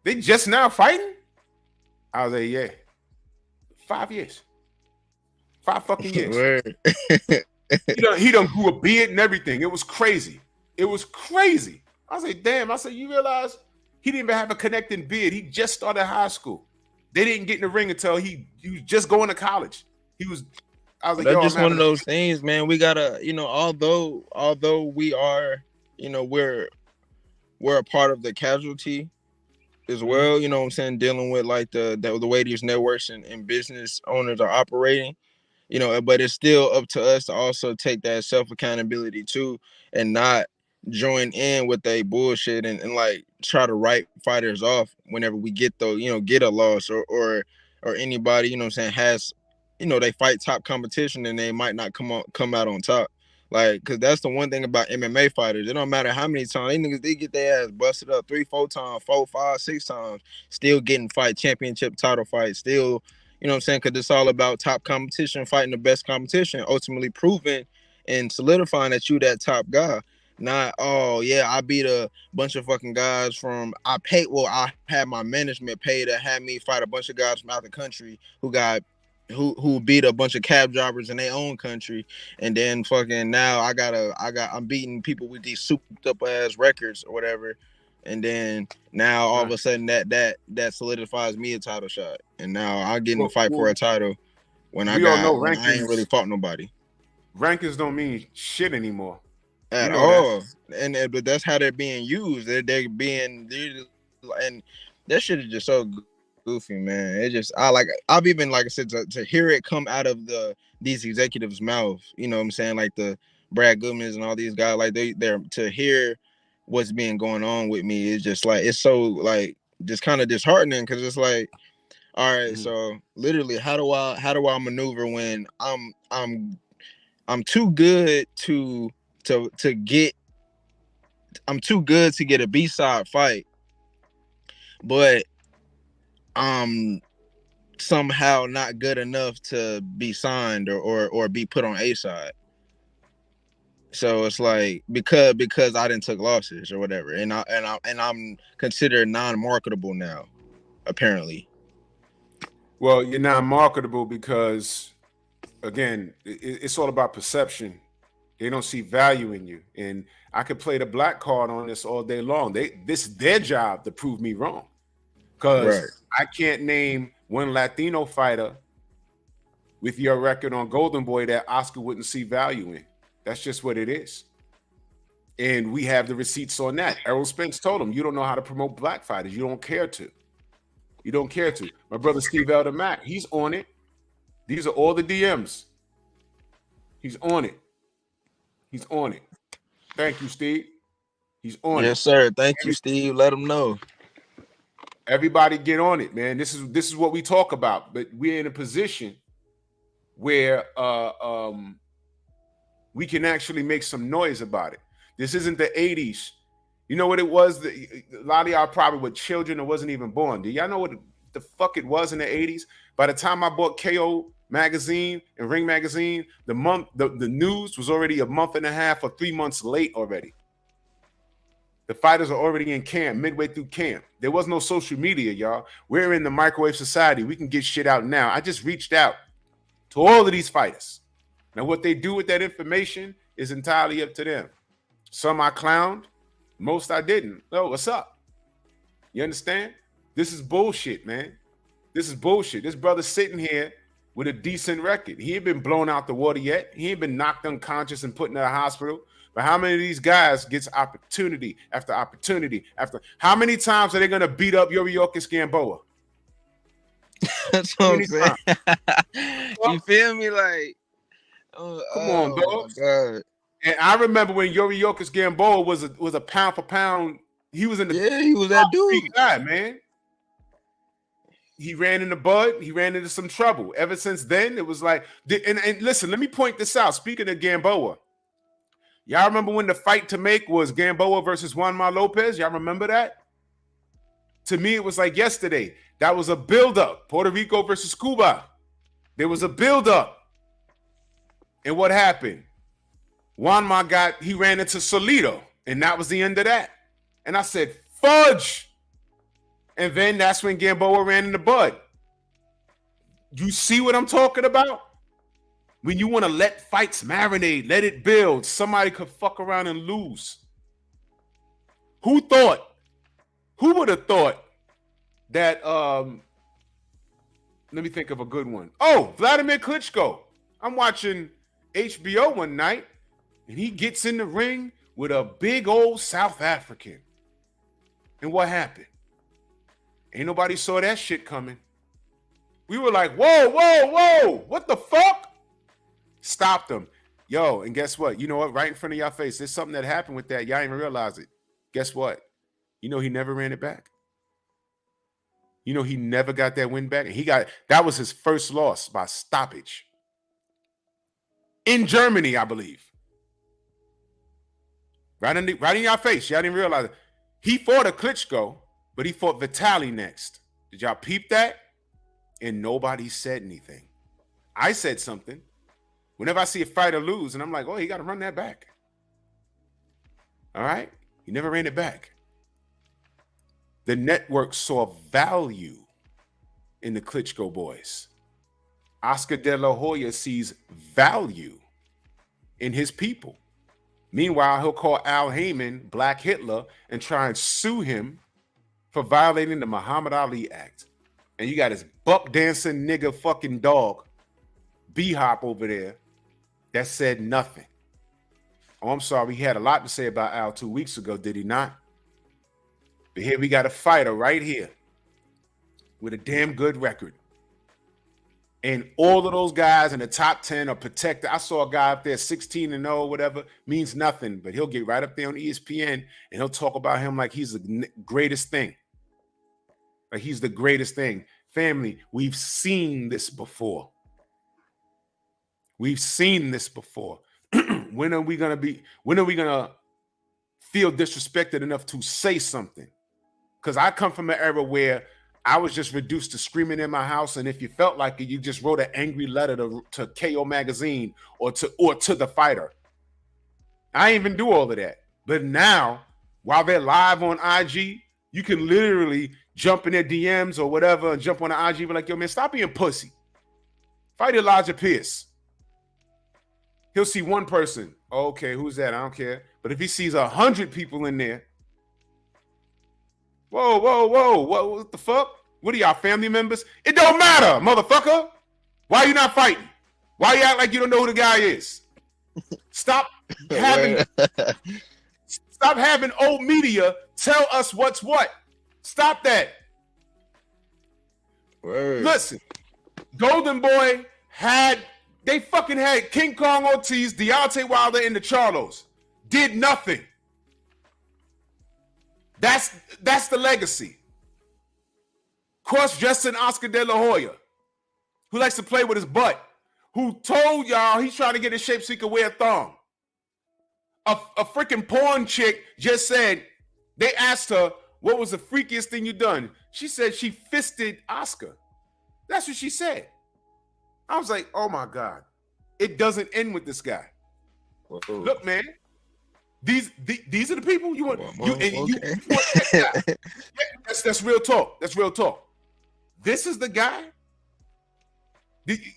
[SPEAKER 2] They just now fighting? I was like, yeah. 5 years. 5 fucking years. he done grew a beard and everything. It was crazy. I was like, damn. I said, you realize he didn't even have a connecting beard. He just started high school. They didn't get in the ring until he was just going to college. I was like,
[SPEAKER 4] that's just one of those things, man. We gotta, although we are, we're a part of the casualty as well. You know what I'm saying? Dealing with like the way these networks and business owners are operating. But it's still up to us to also take that self accountability too, and not join in with they bullshit and like try to write fighters off whenever we get get a loss or anybody, has, they fight top competition and they might not come out on top. Like, cause that's the one thing about MMA fighters. It don't matter how many times they get their ass busted up 3-4 times, 4, 5, 6 times, still getting championship title fights, still, you know what I'm saying? Cause it's all about top competition, fighting the best competition, ultimately proving and solidifying that you that top guy. Not, oh yeah, I beat a bunch of fucking guys I had my management pay to have me fight a bunch of guys from out the country who beat a bunch of cab drivers in their own country, and then fucking now I'm beating people with these souped up ass records or whatever, and then now all of a sudden that solidifies me a title shot, and now I get in the fight for a title when I ain't really fought nobody.
[SPEAKER 2] Rankings don't mean shit anymore
[SPEAKER 4] at all, but that's how they're being used. And that shit is just so goofy, man. It just I've even, like I said, to hear it come out of these executives' mouth, you know what I'm saying, like the Brad Goodmans and all these guys, like they're to hear what's being going on with me is just like, it's so like just kind of disheartening, because it's like, all right, so literally how do I maneuver when I'm too good to get a B-side fight, but somehow not good enough to be signed or be put on A side. So it's like because I didn't took losses or whatever, and I'm considered non-marketable now, apparently.
[SPEAKER 2] Well, you're not marketable because, again, it's all about perception. They don't see value in you, and I could play the black card on this all day long. This is their job to prove me wrong, because
[SPEAKER 4] Right.
[SPEAKER 2] I can't name one Latino fighter with your record on Golden Boy that Oscar wouldn't see value in. That's just what it is. And we have the receipts on that. Errol Spence told him, you don't know how to promote black fighters. You don't care to. You don't care to. My brother Steve Elder Mack, he's on it. These are all the DMs. He's on it. He's on it. Thank you, Steve. He's on it.
[SPEAKER 4] Yes, sir. Thank you, Steve. Let him know.
[SPEAKER 2] Everybody get on it, man. This is what we talk about. But we're in a position where we can actually make some noise about it. This isn't the 80s. You know what it was? A lot of y'all probably were children or wasn't even born. Do y'all know what the fuck it was in the 80s? By the time I bought KO magazine and Ring magazine, the news was already a month and a half or 3 months late already. The fighters are already in camp, midway through camp. There was no social media, y'all. We're in the microwave society. We can get shit out now. I just reached out to all of these fighters. Now, what they do with that information is entirely up to them. Some I clowned, most I didn't. Oh, what's up? You understand? This is bullshit, man. This is bullshit. This brother's sitting here with a decent record. He ain't been blown out the water yet. He ain't been knocked unconscious and put in a hospital. But how many of these guys gets opportunity after opportunity after? How many times are they going to beat up Yuriorkis Gamboa?
[SPEAKER 4] That's what I'm saying. You feel me? Like,
[SPEAKER 2] come on, dog.
[SPEAKER 4] God.
[SPEAKER 2] And I remember when Yuriorkis Gamboa was a pound for pound. He was in the
[SPEAKER 4] he was that dude,
[SPEAKER 2] guy, man. He ran into Bud. He ran into some trouble. Ever since then, it was like, and listen, let me point this out. Speaking of Gamboa, y'all remember when the fight to make was Gamboa versus Juanma Lopez? Y'all remember that? To me, it was like yesterday. That was a buildup. Puerto Rico versus Cuba. There was a buildup. And what happened? Juanma he ran into Solito, and that was the end of that. And I said, fudge. And then that's when Gamboa ran into Bud. You see what I'm talking about? When you want to let fights marinate, let it build, somebody could fuck around and lose. Who would have thought that, let me think of a good one. Oh, Vladimir Klitschko. I'm watching HBO one night, and he gets in the ring with a big old South African. And what happened? Ain't nobody saw that shit coming. We were like, whoa, whoa, whoa, what the fuck? Stopped them. Yo, and guess what? You know what? Right in front of y'all face, there's something that happened with that. Y'all didn't even realize it. Guess what? You know he never ran it back. You know he never got that win back. And that was his first loss by stoppage. In Germany, I believe. Right in your face. Y'all didn't realize it. He fought a Klitschko, but he fought Vitaly next. Did y'all peep that? And nobody said anything. I said something. Whenever I see a fighter lose, and I'm like, oh, he got to run that back. All right? He never ran it back. The network saw value in the Klitschko boys. Oscar De La Hoya sees value in his people. Meanwhile, he'll call Al Heyman Black Hitler and try and sue him for violating the Muhammad Ali Act. And you got his buck dancing nigga fucking dog, B-Hop over there, that said nothing. Oh, I'm sorry. He had a lot to say about Al 2 weeks ago, did he not? But here we got a fighter right here with a damn good record. And all of those guys in the top 10 are protected. I saw a guy up there, 16-0, whatever, means nothing, but he'll get right up there on ESPN and he'll talk about him like he's the greatest thing. Like he's the greatest thing. Family, we've seen this before. We've seen this before. When are we gonna feel disrespected enough to say something? Because I come from an era where I was just reduced to screaming in my house, and if you felt like it, you just wrote an angry letter to KO Magazine or to the fighter. I didn't even do all of that. But now, while they're live on IG, you can literally jump in their DMs or whatever and jump on the IG and be like, yo, man, stop being pussy. Fight Elijah Pierce. He'll see one person. Okay, who's that? I don't care. But if he sees 100 people in there, whoa, what the fuck? What are y'all, family members? It don't matter, motherfucker. Why you not fighting? Why you act like you don't know who the guy is? Stop having old media tell us what's what. Stop that.
[SPEAKER 4] Word.
[SPEAKER 2] Listen, Golden Boy they fucking had King Kong Ortiz, Deontay Wilder, and the Charlos. Did nothing. That's the legacy. Cross-dressing Oscar De La Hoya, who likes to play with his butt, who told y'all he's trying to get in shape so he can wear a thong. A freaking porn chick just said, they asked her, what was the freakiest thing you done? She said she fisted Oscar. That's what she said. I was like, oh my God. It doesn't end with this guy.
[SPEAKER 4] Whoa.
[SPEAKER 2] Look, man. These are the people you want.
[SPEAKER 4] Okay.
[SPEAKER 2] That's real talk. That's real talk. This is the guy.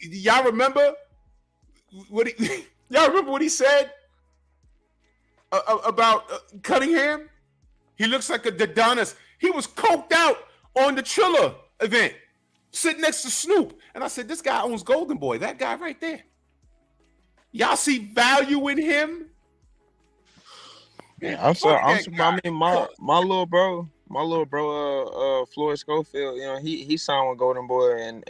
[SPEAKER 2] Y'all remember y'all remember what he said about Cunningham? He looks like a Dodonis. He was coked out on the Triller event, sitting next to Snoop. And I said, this guy owns Golden Boy. That guy right there. Y'all see value in him?
[SPEAKER 4] Yeah, I mean, my little bro, Floyd Schofield, you know, he signed with Golden Boy, and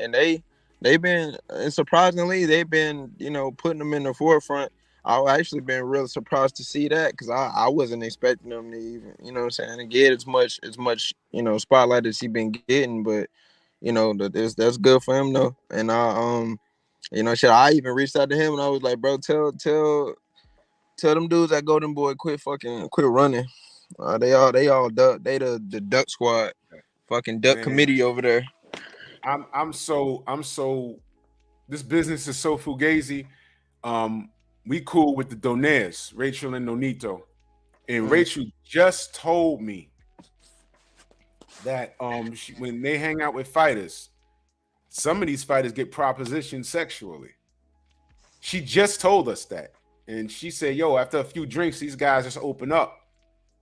[SPEAKER 4] they've been, and surprisingly, they've been, you know, putting them in the forefront. I've actually been really surprised to see that, because I wasn't expecting them to even, you know what I'm saying, to get as much, you know, spotlight as he been getting, but, you know, that's good for him though. And you know, shit, I even reached out to him and I was like, bro, tell them dudes at Golden Boy quit running. They the duck squad, fucking duck committee over there.
[SPEAKER 2] I'm so this business is so fugazi. We cool with the Donaires, Rachel and Nonito, and Rachel just told me that when they hang out with fighters, some of these fighters get propositioned sexually. She just told us that. And she said, yo, after a few drinks, these guys just open up.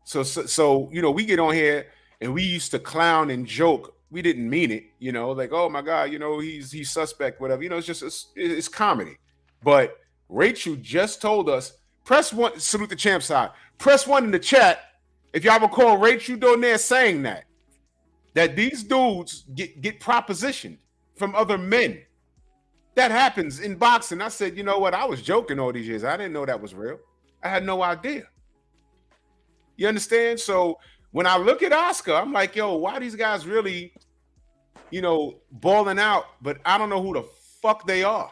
[SPEAKER 2] So you know, we get on here and we used to clown and joke. We didn't mean it, you know, like, oh my God, you know, he's suspect, whatever. You know, it's comedy. But Rachel just told us, press one, salute the champ side. Press one in the chat if y'all recall Rachel Donaire saying that these dudes get propositioned from other men. That happens in boxing. I said, you know what? I was joking all these years. I didn't know that was real. I had no idea. You understand? So when I look at Oscar, I'm like, yo, why these guys really, you know, balling out, but I don't know who the fuck they are.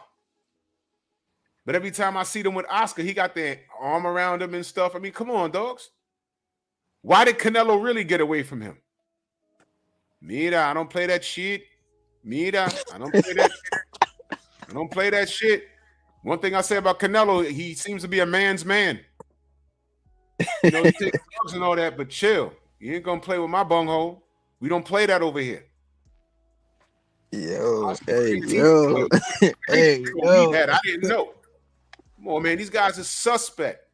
[SPEAKER 2] But every time I see them with Oscar, he got their arm around him and stuff. I mean, come on, dogs. Why did Canelo really get away from him? Mira, I don't play that shit. Mira, I don't play that shit. I don't play that shit. One thing I say about Canelo, he seems to be a man's man. You know, he takes drugs and all that, but chill. You ain't gonna play with my bunghole. We don't play that over here.
[SPEAKER 4] Yo.
[SPEAKER 2] I didn't know. Come on, man. These guys are suspect.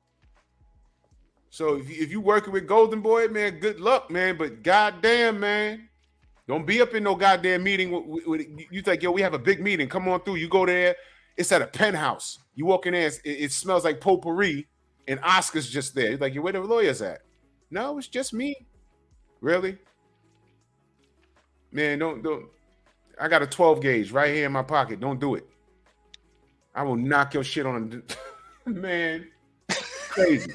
[SPEAKER 2] So if you working with Golden Boy, man, good luck, man. But goddamn, man, don't be up in no goddamn meeting. You think, yo, we have a big meeting. Come on through. You go there. It's at a penthouse. You walk in there. It smells like potpourri, and Oscar's just there. You're like, where the lawyers at? No, it's just me. Really? Man, don't. I got a 12 gauge right here in my pocket. Don't do it. I will knock your shit on. Man, crazy.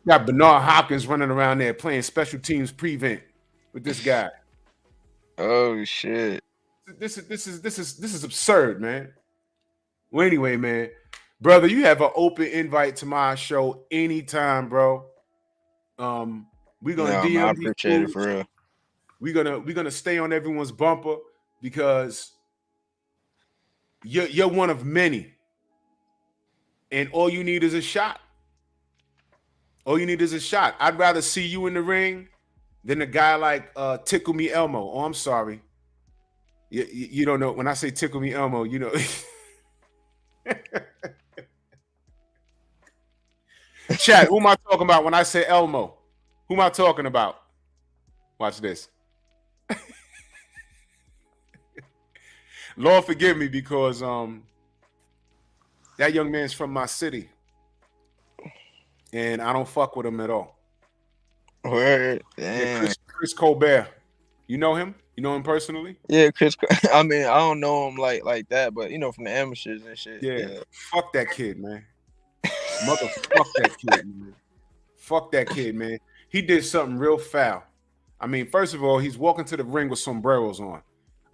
[SPEAKER 2] Got Bernard Hopkins running around there playing special teams prevent with this guy.
[SPEAKER 4] Oh shit!
[SPEAKER 2] This is absurd, man. Well, anyway, man, brother, you have an open invite to my show anytime, bro. We're gonna DM.
[SPEAKER 4] I appreciate it for real.
[SPEAKER 2] We're gonna stay on everyone's bumper because you're one of many, and all you need is a shot. All you need is a shot. I'd rather see you in the ring than a guy like Tickle Me Elmo. Oh, I'm sorry. You don't know when I say Tickle Me Elmo. You know. Chat. Who am I talking about when I say Elmo? Who am I talking about? Watch this. Lord forgive me because that young man's from my city, and I don't fuck with him at all.
[SPEAKER 4] Word.
[SPEAKER 2] Yeah, Chris Colbert. You know him? You know him personally?
[SPEAKER 4] Yeah, Chris. I mean, I don't know him like that, but you know, from the amateurs and shit.
[SPEAKER 2] Yeah. Fuck that kid, man. Motherfuck that kid, man. Fuck that kid, man. He did something real foul. I mean, first of all, he's walking to the ring with sombreros on.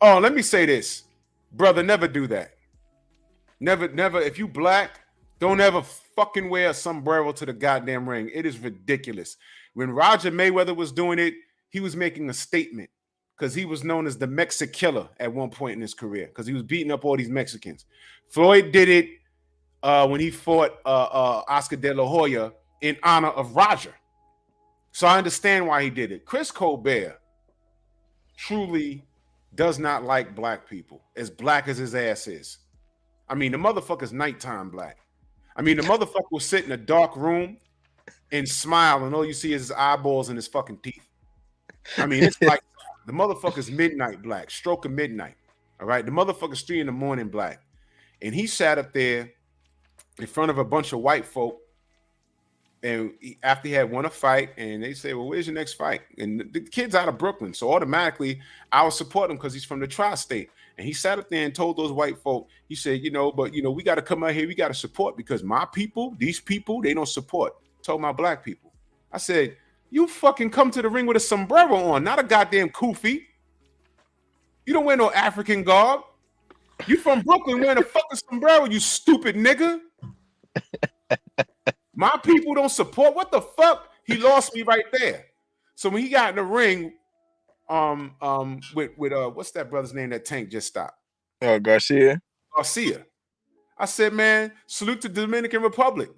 [SPEAKER 2] Oh, let me say this. Brother, never do that. Never. If you black, don't ever fucking wear a sombrero to the goddamn ring. It is ridiculous. When Roger Mayweather was doing it, he was making a statement because he was known as the Mexikiller at one point in his career because he was beating up all these Mexicans. Floyd did it when he fought Oscar De La Hoya in honor of Roger. So I understand why he did it. Chris Colbert truly does not like black people, as black as his ass is. I mean, the motherfucker's nighttime black. I mean, the motherfucker will sit in a dark room and smile, and all you see is his eyeballs and his fucking teeth. I mean, it's like the motherfucker's midnight black, stroke of midnight. All right, the motherfucker's 3 a.m. black. And he sat up there in front of a bunch of white folk. And after he had won a fight, and they say, well, where's your next fight? And the kid's out of Brooklyn. So automatically, I would support him because he's from the tri-state. And he sat up there and told those white folk, he said, we got to come out here. We got to support because my people, these people, they don't support. Told my black people. I said, you fucking come to the ring with a sombrero on, not a goddamn kufi. You don't wear no African garb. You from Brooklyn wearing a fucking sombrero, you stupid nigga. My people don't support. What the fuck? He lost me right there. So when he got in the ring, with what's that brother's name that Tank just stopped?
[SPEAKER 4] Garcia.
[SPEAKER 2] I said, man, salute to the Dominican Republic.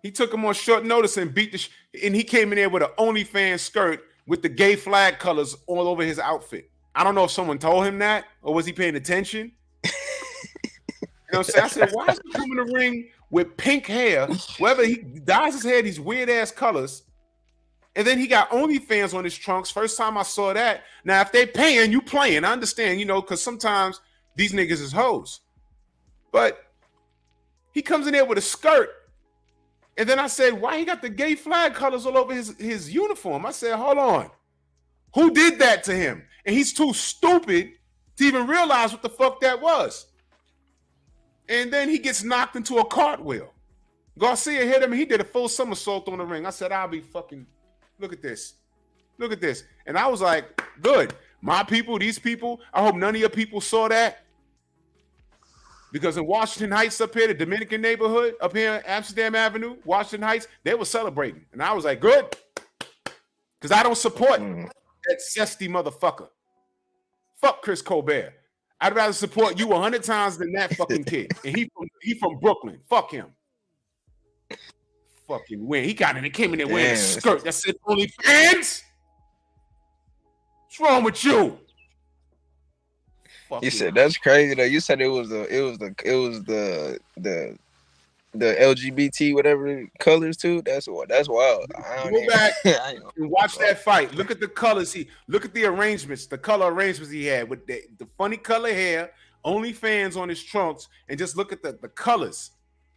[SPEAKER 2] He took him on short notice and beat and he came in there with an OnlyFans skirt with the gay flag colors all over his outfit. I don't know if someone told him that or was he paying attention? You know what I'm saying? I said, why is he coming in the ring with pink hair? Whether he dyes his hair these weird ass colors, and then he got OnlyFans on his trunks. First time I saw that. Now, if they paying, you playing. I understand, because sometimes these niggas is hoes. But he comes in there with a skirt, and then I said, why he got the gay flag colors all over his uniform? I said, hold on, who did that to him? And he's too stupid to even realize what the fuck that was. And then he gets knocked into a cartwheel. Garcia hit him and he did a full somersault on the ring. I said, I'll be fucking, look at this. Look at this. And I was like, good. My people, these people, I hope none of your people saw that. Because in Washington Heights up here, the Dominican neighborhood, up here, Amsterdam Avenue, Washington Heights, they were celebrating. And I was like, good. Because I don't support that zesty motherfucker. Fuck Chris Colbert. I'd rather support you 100 times than that fucking kid. And he from Brooklyn. Fuck him. Fucking win. He came in there wearing a skirt that said OnlyFans. What's wrong with you?
[SPEAKER 4] You said that's crazy though. You said it was the LGBT whatever colors too. That's wild.
[SPEAKER 2] Go back and watch that fight. Look at the colors. Look at the arrangements, the color arrangements he had with the funny color hair, OnlyFans on his trunks, and just look at the colors.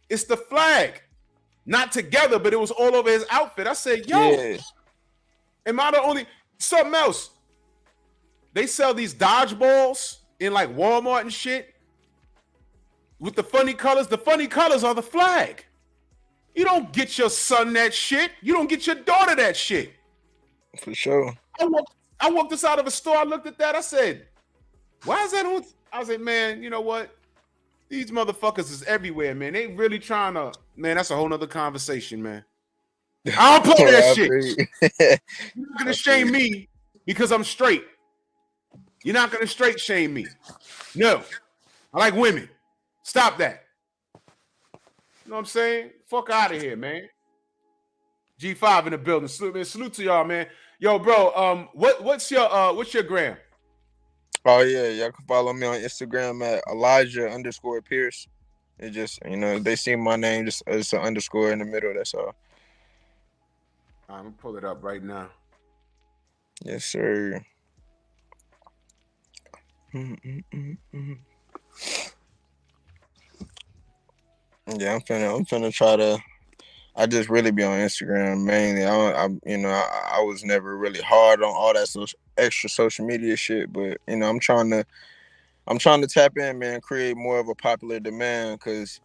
[SPEAKER 2] It's the flag, not together, but it was all over his outfit. I said, yo, am I the only something else? They sell these dodgeballs in like Walmart and shit with the funny colors. The funny colors are the flag. You don't get your son that shit. You don't get your daughter that shit.
[SPEAKER 4] For sure.
[SPEAKER 2] I walked this out of a store. I looked at that. I said, why is that on? I said, man, you know what? These motherfuckers is everywhere, man. They really trying to, man, that's a whole nother conversation, man. I don't play that shit. You're not going to shame me because I'm straight. You're not gonna straight shame me. No, I like women. Stop that. You know what I'm saying? Fuck out of here, man. G5 in the building. Salute, man. Salute to y'all, man. Yo, bro. What's your gram?
[SPEAKER 4] Oh yeah, y'all can follow me on Instagram at Elijah_Pierce. It just, you know, they see my name, just it's an underscore in the middle. That's all.
[SPEAKER 2] I'm gonna pull it up right now.
[SPEAKER 4] Yes, sir. Yeah, I'm finna try to. I just really be on Instagram mainly. I was never really hard on all that extra social media shit, but you know, I'm trying to tap in, man, create more of a popular demand, because,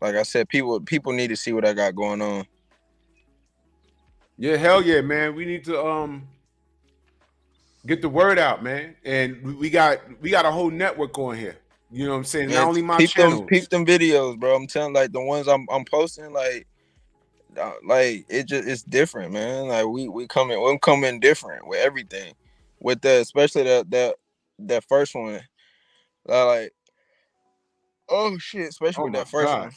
[SPEAKER 4] like I said, people need to see what I got going on.
[SPEAKER 2] Yeah, hell yeah, man. We need to get the word out, man. And we got a whole network on here. You know what I'm saying?
[SPEAKER 4] Man,
[SPEAKER 2] not only my
[SPEAKER 4] peep
[SPEAKER 2] channel.
[SPEAKER 4] Peep them videos, bro. I'm telling, like, the ones I'm posting, like it's different, man. Like we're coming different with everything, with especially that first one, like, oh shit, especially
[SPEAKER 2] Oh
[SPEAKER 4] with
[SPEAKER 2] my
[SPEAKER 4] that first
[SPEAKER 2] God.
[SPEAKER 4] one.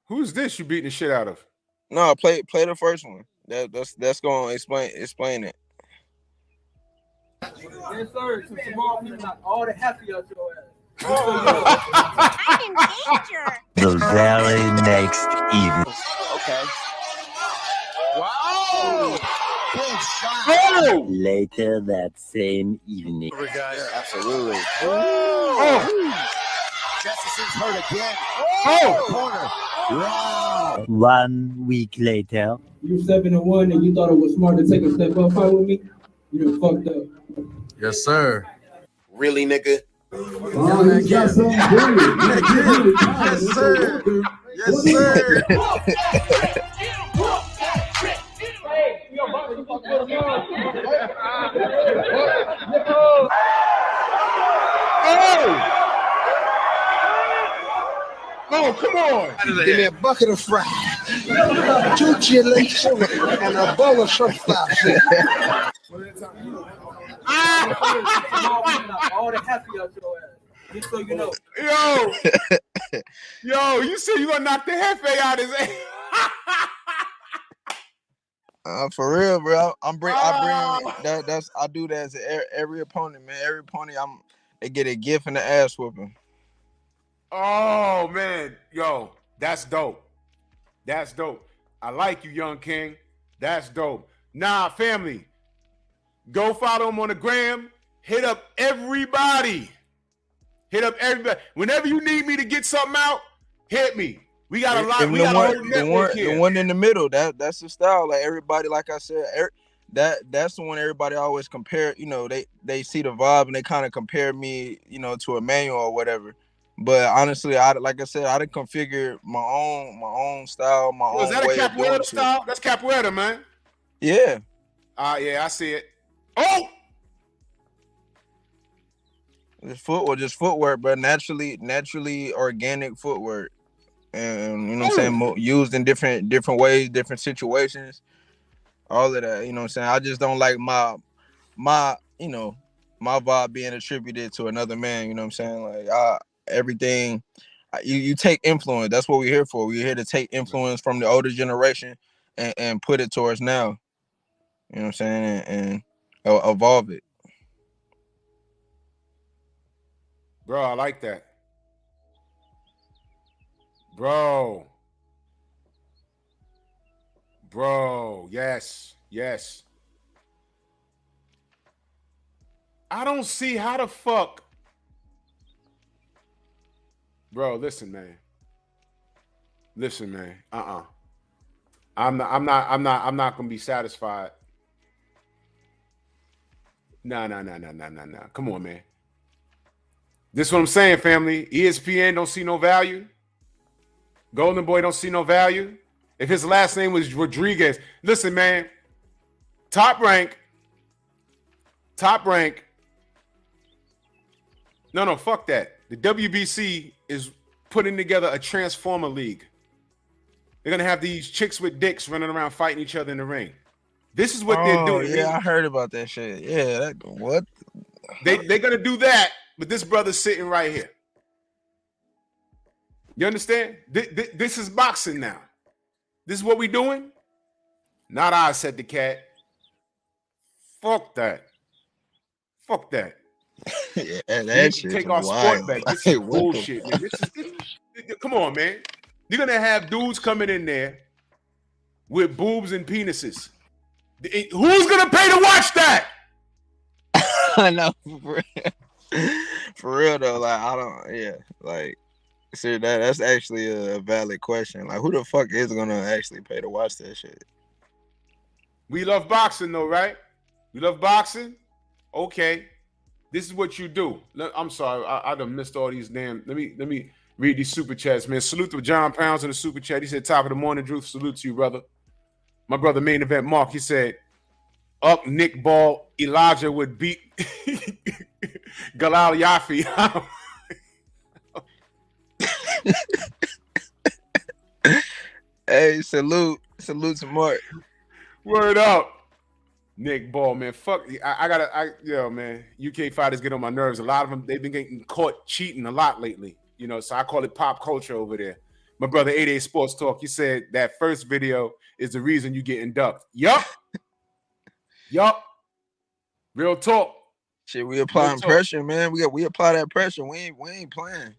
[SPEAKER 2] Who's this you beating the shit out of?
[SPEAKER 4] No, play the first one. That's gonna explain it.
[SPEAKER 5] Yes, sir. So tomorrow we knock all the happy out your ass.
[SPEAKER 6] I'm in danger.
[SPEAKER 7] The very next evening.
[SPEAKER 1] Okay. Wow. Good shot.
[SPEAKER 2] Oh!
[SPEAKER 7] Later that same evening.
[SPEAKER 1] Absolutely.
[SPEAKER 2] Oh!
[SPEAKER 1] Justice is hurt again.
[SPEAKER 2] Oh!
[SPEAKER 1] Corner.
[SPEAKER 7] 1 week later.
[SPEAKER 5] You 7-1 and you thought it was smart to take a step up fight with me? You done fucked up.
[SPEAKER 8] Yes, sir.
[SPEAKER 1] Really, nigga?
[SPEAKER 5] Oh, he's got something good.
[SPEAKER 8] Yes, sir. Yes, sir.
[SPEAKER 2] Oh, come on.
[SPEAKER 9] Give me a bucket of fries, 2 chili, and a bowl of shrimp flops.
[SPEAKER 5] Tomorrow we knock all the happy out your ass. Just so you know.
[SPEAKER 2] Yo, you said you gonna knock the Hefe out his ass.
[SPEAKER 4] For real, bro. I bring that. I do that as every opponent, man. Every opponent, they get a gift and an ass whooping.
[SPEAKER 2] Oh man, yo, that's dope. That's dope. I like you, young king. That's dope. Nah, family, go follow him on the gram. Hit up everybody. Whenever you need me to get something out, hit me. We got a lot. We got a whole network here.
[SPEAKER 4] The one in the middle, that's the style. Like everybody, like I said, that's the one everybody always compare. You know, they see the vibe and they kind of compare me, you know, to a manual or whatever. But honestly, like I said, I done configured my own style, my own.
[SPEAKER 2] Is that a capoeira style? That's capoeira, man.
[SPEAKER 4] Yeah.
[SPEAKER 2] Yeah, I see it. Oh.
[SPEAKER 4] Just footwork, but naturally organic footwork, and you know what I'm saying, used in different ways, different situations, all of that. You know what I'm saying. I just don't like my you know, my vibe being attributed to another man. You know what I'm saying. Like everything, you take influence. That's what we're here for. We're here to take influence from the older generation and put it towards now. You know what I'm saying, and evolve it.
[SPEAKER 2] Bro, I like that. Bro, yes. I don't see how the fuck. Bro, listen, man. I'm not gonna be satisfied. Nah. Come on, man. This is what I'm saying, family. ESPN don't see no value. Golden Boy don't see no value. If his last name was Rodriguez, listen, man. Top rank. No, fuck that. The WBC is putting together a Transformer League. They're gonna have these chicks with dicks running around fighting each other in the ring. This is what they're doing.
[SPEAKER 4] Yeah, I heard about that shit. Yeah, what?
[SPEAKER 2] They're gonna do that, but this brother's sitting right here. You understand? This is boxing now. This is what we doing? Not I, said the cat. Fuck that. Fuck that.
[SPEAKER 4] Yeah,
[SPEAKER 2] We
[SPEAKER 4] that
[SPEAKER 2] need to
[SPEAKER 4] shit
[SPEAKER 2] take
[SPEAKER 4] is
[SPEAKER 2] our
[SPEAKER 4] wild.
[SPEAKER 2] sport back. This
[SPEAKER 4] Like,
[SPEAKER 2] is
[SPEAKER 4] what the
[SPEAKER 2] bullshit, man. Come on, man. You're gonna have dudes coming in there with boobs and penises. Who's gonna pay to watch that?
[SPEAKER 4] I know, for real though. Like, I don't. Yeah, like, see, that's actually a valid question. Like, who the fuck is gonna actually pay to watch that shit?
[SPEAKER 2] We love boxing, though, right? We love boxing. Okay, this is what you do. I'm sorry, I done missed all these damn. Let me read these super chats, man. Salute to John Pounds in the super chat. He said, "Top of the morning, Drew. Salute to you, brother." My brother, main event Mark. He said, "Up Nick Ball, Elijah would beat Galal Yafi."
[SPEAKER 4] Hey, salute to Mark.
[SPEAKER 2] Word up, Nick Ball, man. Fuck, yo, man. UK fighters get on my nerves. A lot of them, they've been getting caught cheating a lot lately. You know, so I call it pop culture over there. My brother 88 Sports Talk, he said that first video is the reason you get inducted. Yup. Real talk.
[SPEAKER 4] Shit, we applying pressure, man. We apply that pressure. We ain't playing.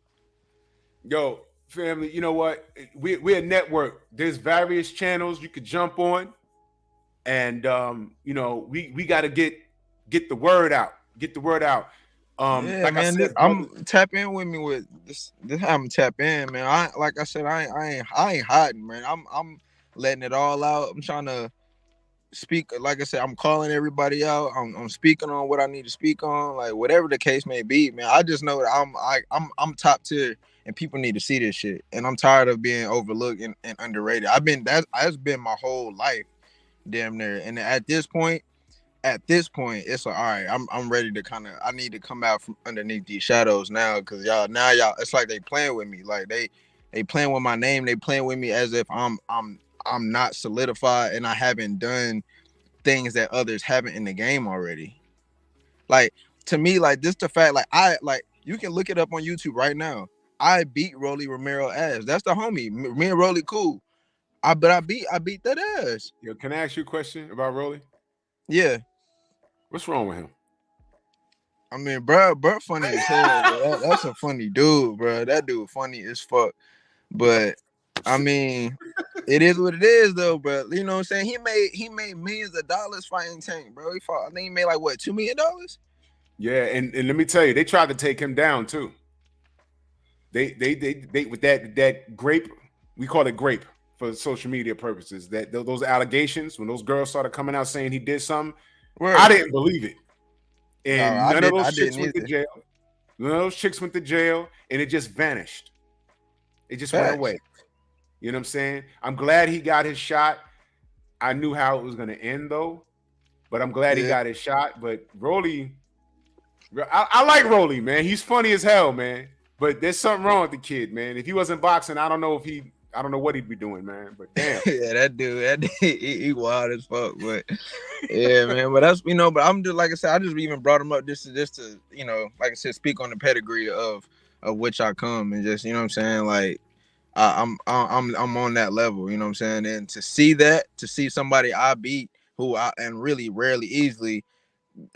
[SPEAKER 2] Yo, family, you know what? We're a network. There's various channels you could jump on, and you know, we got to get the word out. Get the word out.
[SPEAKER 4] Yeah,
[SPEAKER 2] like
[SPEAKER 4] man,
[SPEAKER 2] I said,
[SPEAKER 4] I'm tap in with me with this. This how I'm tap in, man. Like I said, I ain't hiding, man. I'm letting it all out. I'm trying to speak. Like I said, I'm calling everybody out. I'm speaking on what I need to speak on, like whatever the case may be, man. I just know that I'm top tier, and people need to see this shit. And I'm tired of being overlooked and underrated. That's been my whole life, damn near. And at this point, it's like, all right, I'm ready to I need to come out from underneath these shadows now, because y'all, it's like they playing with me. Like they playing with my name. They playing with me as if I'm not solidified and I haven't done things that others haven't in the game already. Like, to me, like, this the fact, like you can look it up on YouTube right now. I beat Rolly Romero ass. That's the homie. Me and Rolly cool. But I beat that ass.
[SPEAKER 2] Yo, can I ask you a question about Rolly?
[SPEAKER 4] Yeah.
[SPEAKER 2] What's wrong with him?
[SPEAKER 4] I mean, bro, funny as hell. Bro. That's a funny dude, bro. That dude funny as fuck. But I mean, it is what it is, though, bro. You know what I'm saying? He made millions of dollars fighting Tank, bro. I think he made like what, $2 million?
[SPEAKER 2] Yeah, and let me tell you, they tried to take him down too. They with that grape, we call it grape for social media purposes. That those allegations, when those girls started coming out saying he did something, I didn't believe it. And none of those chicks went to jail. None of those chicks went to jail, and it just vanished. It just went away. You know what I'm saying? I'm glad he got his shot. I knew how it was going to end, though, but I'm glad he got his shot. But Rolly, I like Rolly, man. He's funny as hell, man. But there's something wrong with the kid, man. If he wasn't boxing, I don't know what he'd be doing, man. But damn.
[SPEAKER 4] Yeah, that dude, he wild as fuck. But yeah, man. But that's, but I'm just, like I said, I just even brought him up just to like I said, speak on the pedigree of which I come, and just, you know what I'm saying, like I'm on that level, you know what I'm saying, and to see somebody I beat who and really rarely easily.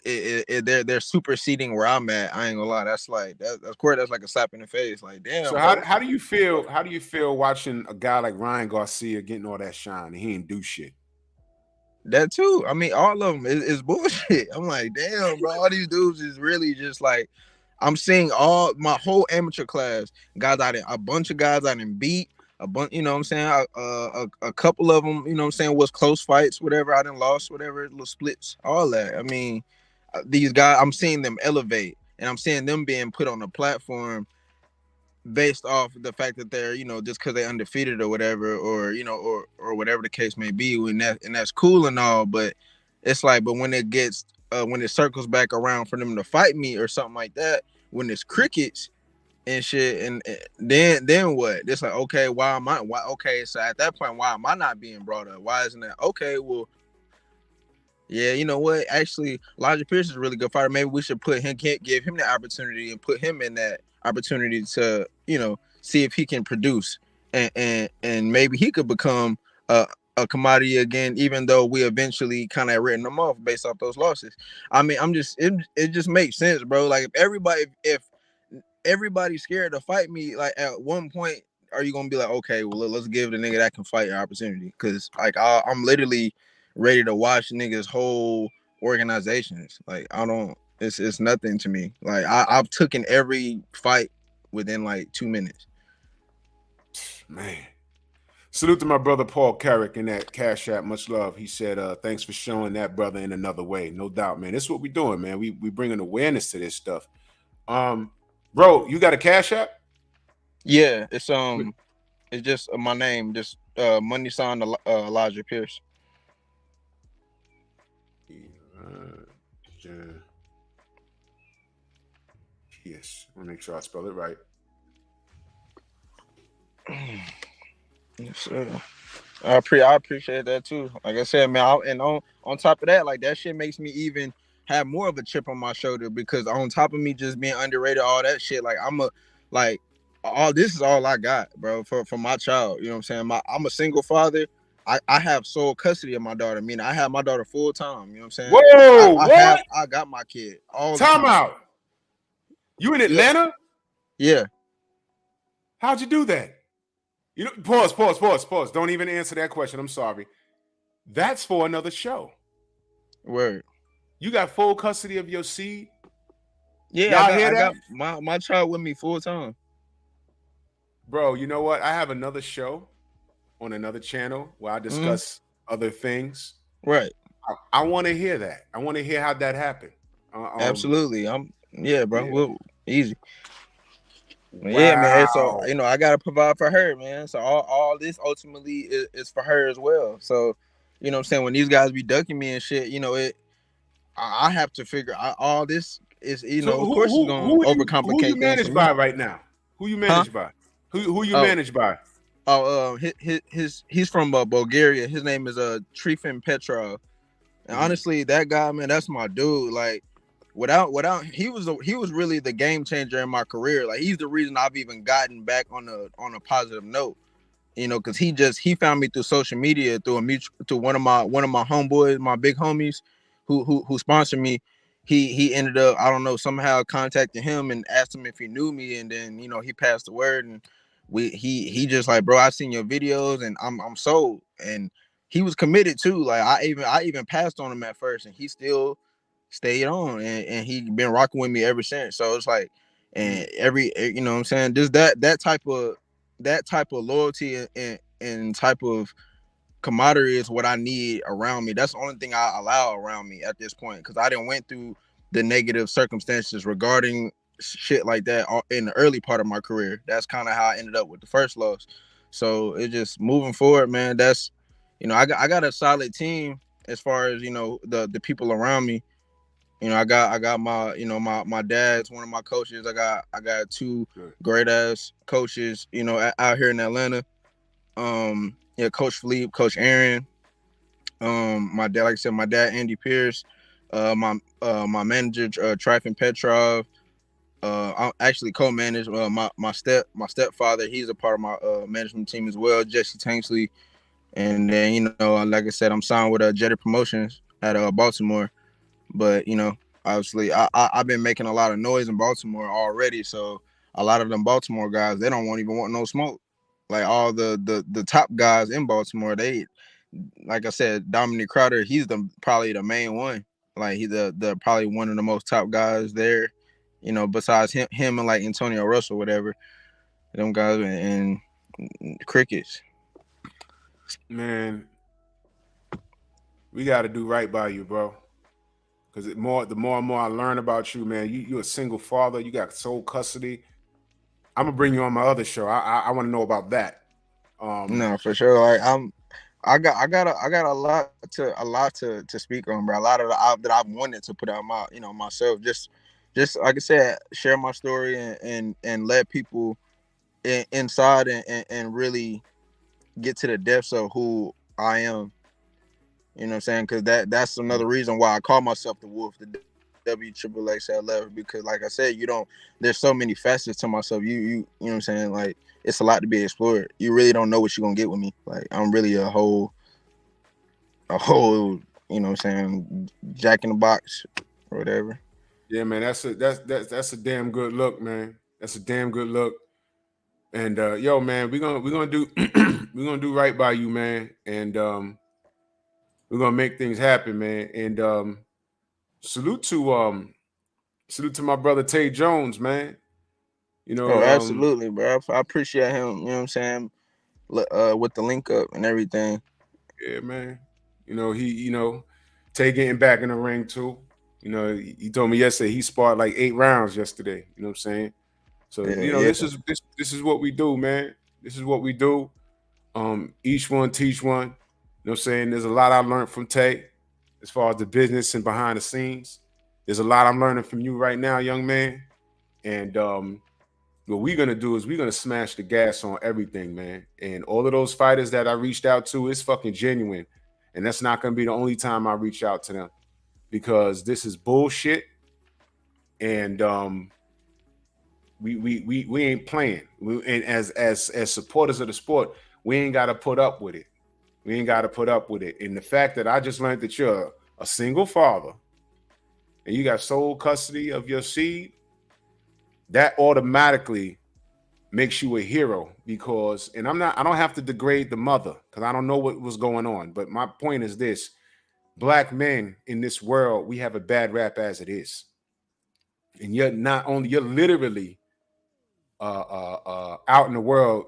[SPEAKER 4] They're superseding where I'm at. I ain't gonna lie. That's like of course that's like a slap in the face. Like, damn.
[SPEAKER 2] So how do you feel? How do you feel watching a guy like Ryan Garcia getting all that shine and he ain't do shit?
[SPEAKER 4] That too. I mean, all of them is bullshit. I'm like, damn, bro. All these dudes is really just like, I'm seeing all my whole amateur class guys a bunch of guys I didn't beat. A bunch, you know what I'm saying? A couple of them, you know what I'm saying, was close fights, whatever. I didn't lost, whatever, little splits, all that. I mean, these guys, I'm seeing them elevate, and I'm seeing them being put on a platform based off the fact that they're, just because they're undefeated or whatever, or or whatever the case may be. And that's cool and all, but it's like, but when it circles back around for them to fight me or something like that, when it's crickets and shit, and then what? It's like, okay, okay, so at that point, why am I not being brought up? Why isn't that okay? Well, Yeah, you know what? Actually, Elijah Pierce is a really good fighter. Maybe we should give him the opportunity and put him in that opportunity to, see if he can produce, and maybe he could become a commodity again. Even though we eventually kind of written him off based off those losses. I mean, it just makes sense, bro. Like if everybody's scared to fight me, like at one point, are you gonna be like, okay, well, let's give the nigga that can fight an opportunity? Because like I'm literally ready to watch niggas whole organizations. Like I don't, it's nothing to me. Like I've taken every fight within like 2 minutes.
[SPEAKER 2] Man. Salute to my brother Paul Carrick in that Cash App. Much love. He said, thanks for showing that brother in another way. No doubt, man. This is what we're doing, man. We bringing awareness to this stuff. Bro, you got a Cash App?
[SPEAKER 4] Yeah, it's just my name, just Money Sign Elijah Pierce.
[SPEAKER 2] Yes, I'll make sure I spell it right.
[SPEAKER 4] Yes, sir. I appreciate that too. Like I said, man, and on top of that, like that shit makes me even have more of a chip on my shoulder, because on top of me just being underrated, all that shit, like all this is all I got, bro, for my child. You know what I'm saying? I'm a single father. I have sole custody of my daughter. I mean, I have my daughter full time. You know what I'm saying?
[SPEAKER 2] Whoa,
[SPEAKER 4] I got my kid all the
[SPEAKER 2] time
[SPEAKER 4] time.
[SPEAKER 2] out. You in Atlanta?
[SPEAKER 4] Yeah.
[SPEAKER 2] How'd you do that? You know, pause. Don't even answer that question. I'm sorry. That's for another show.
[SPEAKER 4] Word.
[SPEAKER 2] You got full custody of your seed?
[SPEAKER 4] Yeah, I got my child with me full time.
[SPEAKER 2] Bro, you know what? I have another show on another channel where I discuss other things.
[SPEAKER 4] Right.
[SPEAKER 2] I want to hear that. I want to hear how that happened.
[SPEAKER 4] Absolutely. Bro. Yeah. Well, easy.
[SPEAKER 2] Wow.
[SPEAKER 4] Yeah, man. So I gotta provide for her, man. So all this ultimately is for her as well. So, you know what I'm saying, when these guys be ducking me and shit, I have to figure out all this is, of course it's gonna overcomplicate
[SPEAKER 2] who you
[SPEAKER 4] things
[SPEAKER 2] managed
[SPEAKER 4] for me.
[SPEAKER 2] by right now? Who you managed by? Who you managed by?
[SPEAKER 4] He's from Bulgaria. His name is Trifin Petrov. And honestly, that guy, man, that's my dude. Like without he was really the game changer in my career. Like he's the reason I've even gotten back on a positive note. Because he found me through social media, through one of my homeboys, my big homies, who sponsored me. He ended up, I don't know, somehow contacting him and asked him if he knew me, and then he passed the word, and he just like, bro, I seen your videos and I'm sold. And he was committed too. Like I even passed on him at first, and he still stayed on, and he been rocking with me ever since. So it's like, and every, what I'm saying, just that type of loyalty and type of camaraderie is what I need around me. That's the only thing I allow around me at this point, because I didn't went through the negative circumstances regarding shit like that in the early part of my career. That's kind of how I ended up with the first loss. So it's just moving forward, man. That's, I got a solid team as far as the people around me. I got my my dad's one of my coaches. I got two great ass coaches, out here in Atlanta. Coach Philippe, Coach Aaron. My dad, like I said, my dad Andy Pierce. My manager Trifin Petrov. I actually co-manage my stepfather. He's a part of my management team as well, Jesse Tanksley. And then like I said, I'm signed with Jetty Promotions at Baltimore. But obviously I've been making a lot of noise in Baltimore already, so a lot of them Baltimore guys, they don't even want no smoke. Like all the top guys in Baltimore, they, like I said, Dominic Crowder, he's probably the main one. Like he's the probably one of the most top guys there, besides him and like Antonio Russell, whatever. Them guys and crickets.
[SPEAKER 2] Man, we got to do right by you, bro. Because the more and more I learn about you, man, you're a single father. You got sole custody. I'm gonna bring you on my other show. I want to know about that.
[SPEAKER 4] No, for sure. Like I got a lot to speak on, bro. A lot of that I've wanted to put out myself. Just like I said, share my story and let people inside and really get to the depths of who I am. You know what I'm saying? Because that's another reason why I call myself the Wolf, the WXXLF, because like I said, there's so many facets to myself. You know what I'm saying? Like, it's a lot to be explored. You really don't know what you're gonna get with me. Like, I'm really a whole, you know what I'm saying, jack in the box or whatever.
[SPEAKER 2] Yeah, man, that's a damn good look, man. That's a damn good look. And yo, man, we're gonna do we're gonna do right by you, man. And we're gonna make things happen, man. And salute to my brother Tay Jones, man. You know,
[SPEAKER 4] Oh, absolutely, bro. I appreciate him. You know what I'm saying? With the link up and everything.
[SPEAKER 2] yeah, man. Tay getting back in the ring too. He told me yesterday he sparred like 8 rounds yesterday. You know what I'm saying? So
[SPEAKER 4] Yeah.
[SPEAKER 2] this is what we do, man. This is what we do. Each one teach one. You know what I'm saying? There's a lot I learned from Tay as far as the business and behind the scenes. There's a lot I'm learning from you right now, young man. And what we're gonna do is we're gonna smash the gas on everything, man. And all of those fighters that I reached out to, it's fucking genuine. And that's not gonna be the only time I reach out to them, because this is bullshit. And we ain't playing. And as supporters of the sport, we ain't gotta put up with it. We ain't gotta put up with it. And the fact that I just learned that you're a single father and you got sole custody of your seed, that automatically makes you a hero. Because, and I don't have to degrade the mother because I don't know what was going on. But my point is this: Black men in this world, we have a bad rap as it is. And you're literally out in the world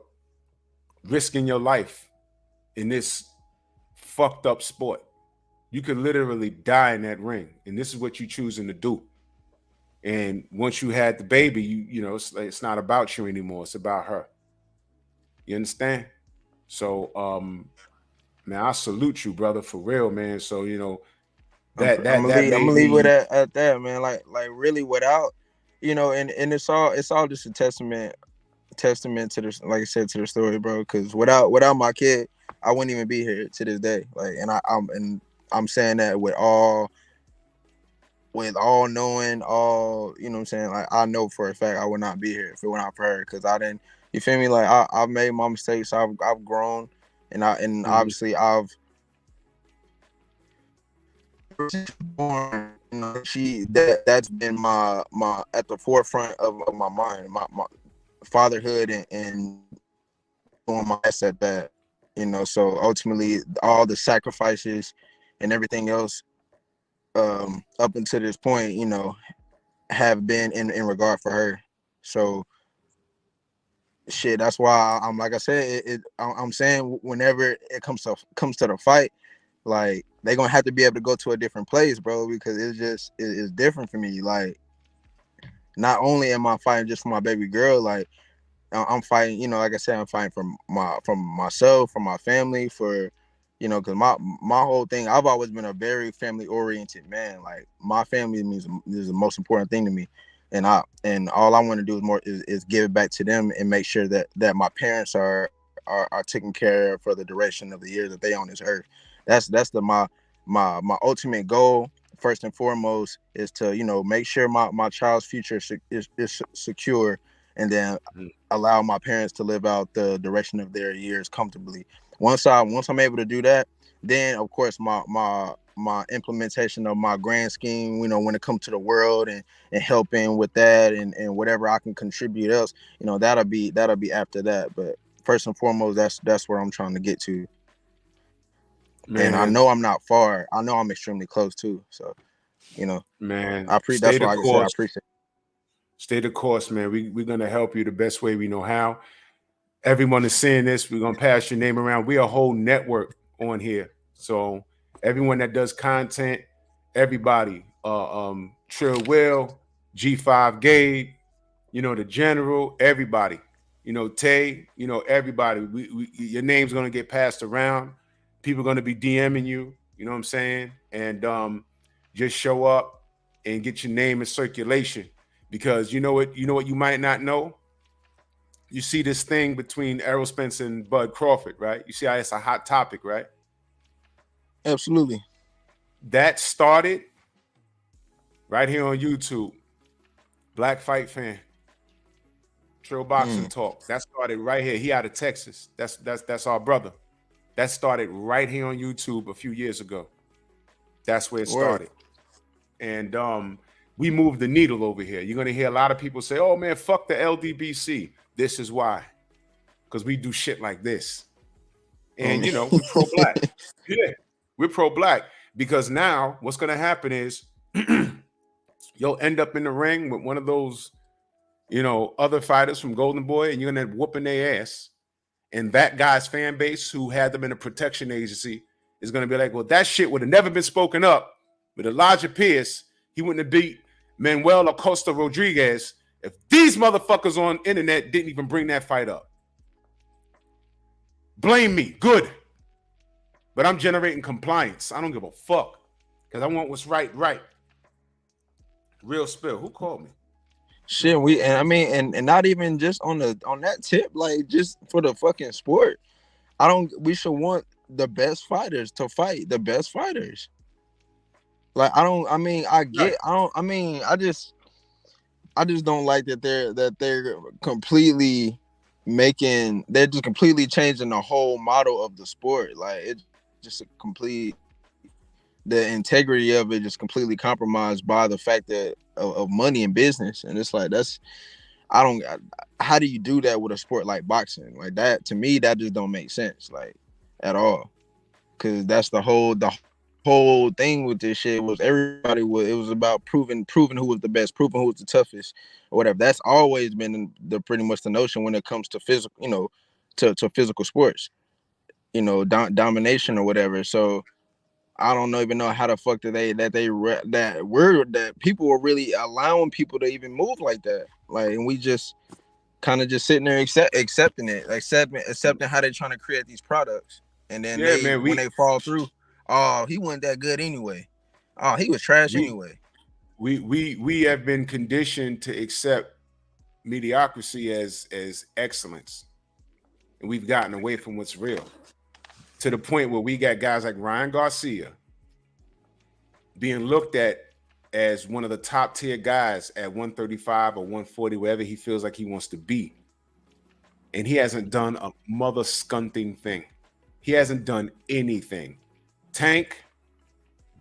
[SPEAKER 2] risking your life in this fucked up sport. You could literally die in that ring, and this is what you're choosing to do. And once you had the baby, it's not about you anymore. It's about her. You understand? So, man, I salute you, brother, for real, man. So,
[SPEAKER 4] I'm gonna
[SPEAKER 2] that made
[SPEAKER 4] leave it
[SPEAKER 2] me.
[SPEAKER 4] at that, man. Like really, without, and it's all just a testament to this, like I said, to the story, bro. Because without my kid, I wouldn't even be here to this day. Like, and I'm saying that with all knowing, you know what I'm saying. Like, I know for a fact I would not be here if it were not for her. Because I didn't, you feel me? Like, I've made my mistakes. I've grown, and obviously I've born. That's been my at the forefront of my mind, my fatherhood, and doing my best at that. So ultimately, all the sacrifices and everything else, up until this point, have been in regard for her. So shit, that's why I'm, like I said, I'm saying, whenever it comes to the fight, like, they're gonna have to be able to go to a different place, bro, because it's different for me. Like, not only am I fighting just for my baby girl, like, I'm fighting, like I said, I'm fighting from myself, for my family, for, because my whole thing, I've always been a very family oriented man. Like, my family is the most important thing to me, and all I want to do is give it back to them and make sure that my parents are taken care of for the duration of the years that they on this earth. That's my ultimate goal. First and foremost is to make sure my child's future is secure, and then allow my parents to live out the duration of their years comfortably. Once I'm able to do that, then of course my implementation of my grand scheme, when it comes to the world, and helping with that, and whatever I can contribute else, that'll be after that. But first and foremost, that's where I'm trying to get to.
[SPEAKER 2] Man,
[SPEAKER 4] And I know I'm not far. I know I'm extremely close too. So,
[SPEAKER 2] man,
[SPEAKER 4] that's why I said I appreciate it.
[SPEAKER 2] Stay the course, man. We're gonna help you the best way we know how. Everyone is seeing this. We're gonna pass your name around. We're a whole network on here. So everyone that does content, everybody, Trill Will, G5 Gabe, the general, everybody, Tay, everybody. Your name's gonna get passed around. People are gonna be DMing you, you know what I'm saying? And just show up and get your name in circulation. Because you know what you might not know? You see this thing between Errol Spence and Bud Crawford, right? You see how it's a hot topic, right?
[SPEAKER 4] Absolutely.
[SPEAKER 2] That started right here on YouTube. Black Fight Fan. Trill Boxing Talk. That started right here. He out of Texas. That's our brother. That started right here on YouTube a few years ago. That's where it started. And we moved the needle over here. You're gonna hear a lot of people say, "Oh man, fuck the LDBC." This is why. Because we do shit like this. And you know, we're pro-black. Yeah, we're pro-black. Because now what's gonna happen is you'll end up in the ring with one of those, you know, other fighters from Golden Boy, and you're gonna end up whooping their ass. And that guy's fan base who had them in a protection agency is gonna be like, well, that shit would have never been spoken up with Elijah Pierce. He wouldn't have beat Manuel Acosta Rodriguez if these motherfuckers on internet didn't even bring that fight up. Blame me, good. But I'm generating compliance. I don't give a fuck. Because I want what's right. Real spill. Who called me?
[SPEAKER 4] Shit, and not even just on that tip, like just for the fucking sport. We should want the best fighters to fight the best fighters. Like I just don't like that they're completely they're just completely changing the whole model of the sport. Like it's just a complete, the integrity of it just completely compromised by the fact that of money and business. And it's like, how do you do that with a sport like boxing? Like that, to me, that just don't make sense, like at all. Cause that's the whole thing with this shit was it was about proving who was the best, proving who was the toughest or whatever. That's always been pretty much the notion when it comes to physical, you know, to physical sports, you know, domination or whatever. So I don't even know how the fuck that people were really allowing people to even move like that. Like, and we just kind of just sitting there accepting it, accepting how they're trying to create these products. And then when they fall through, oh, he wasn't that good anyway. Oh, he was trash anyway.
[SPEAKER 2] We have been conditioned to accept mediocrity as excellence. And we've gotten away from what's real. To the point where we got guys like Ryan Garcia being looked at as one of the top tier guys at 135 or 140, wherever he feels like he wants to be. And he hasn't done a mother scunting thing. He hasn't done anything. Tank,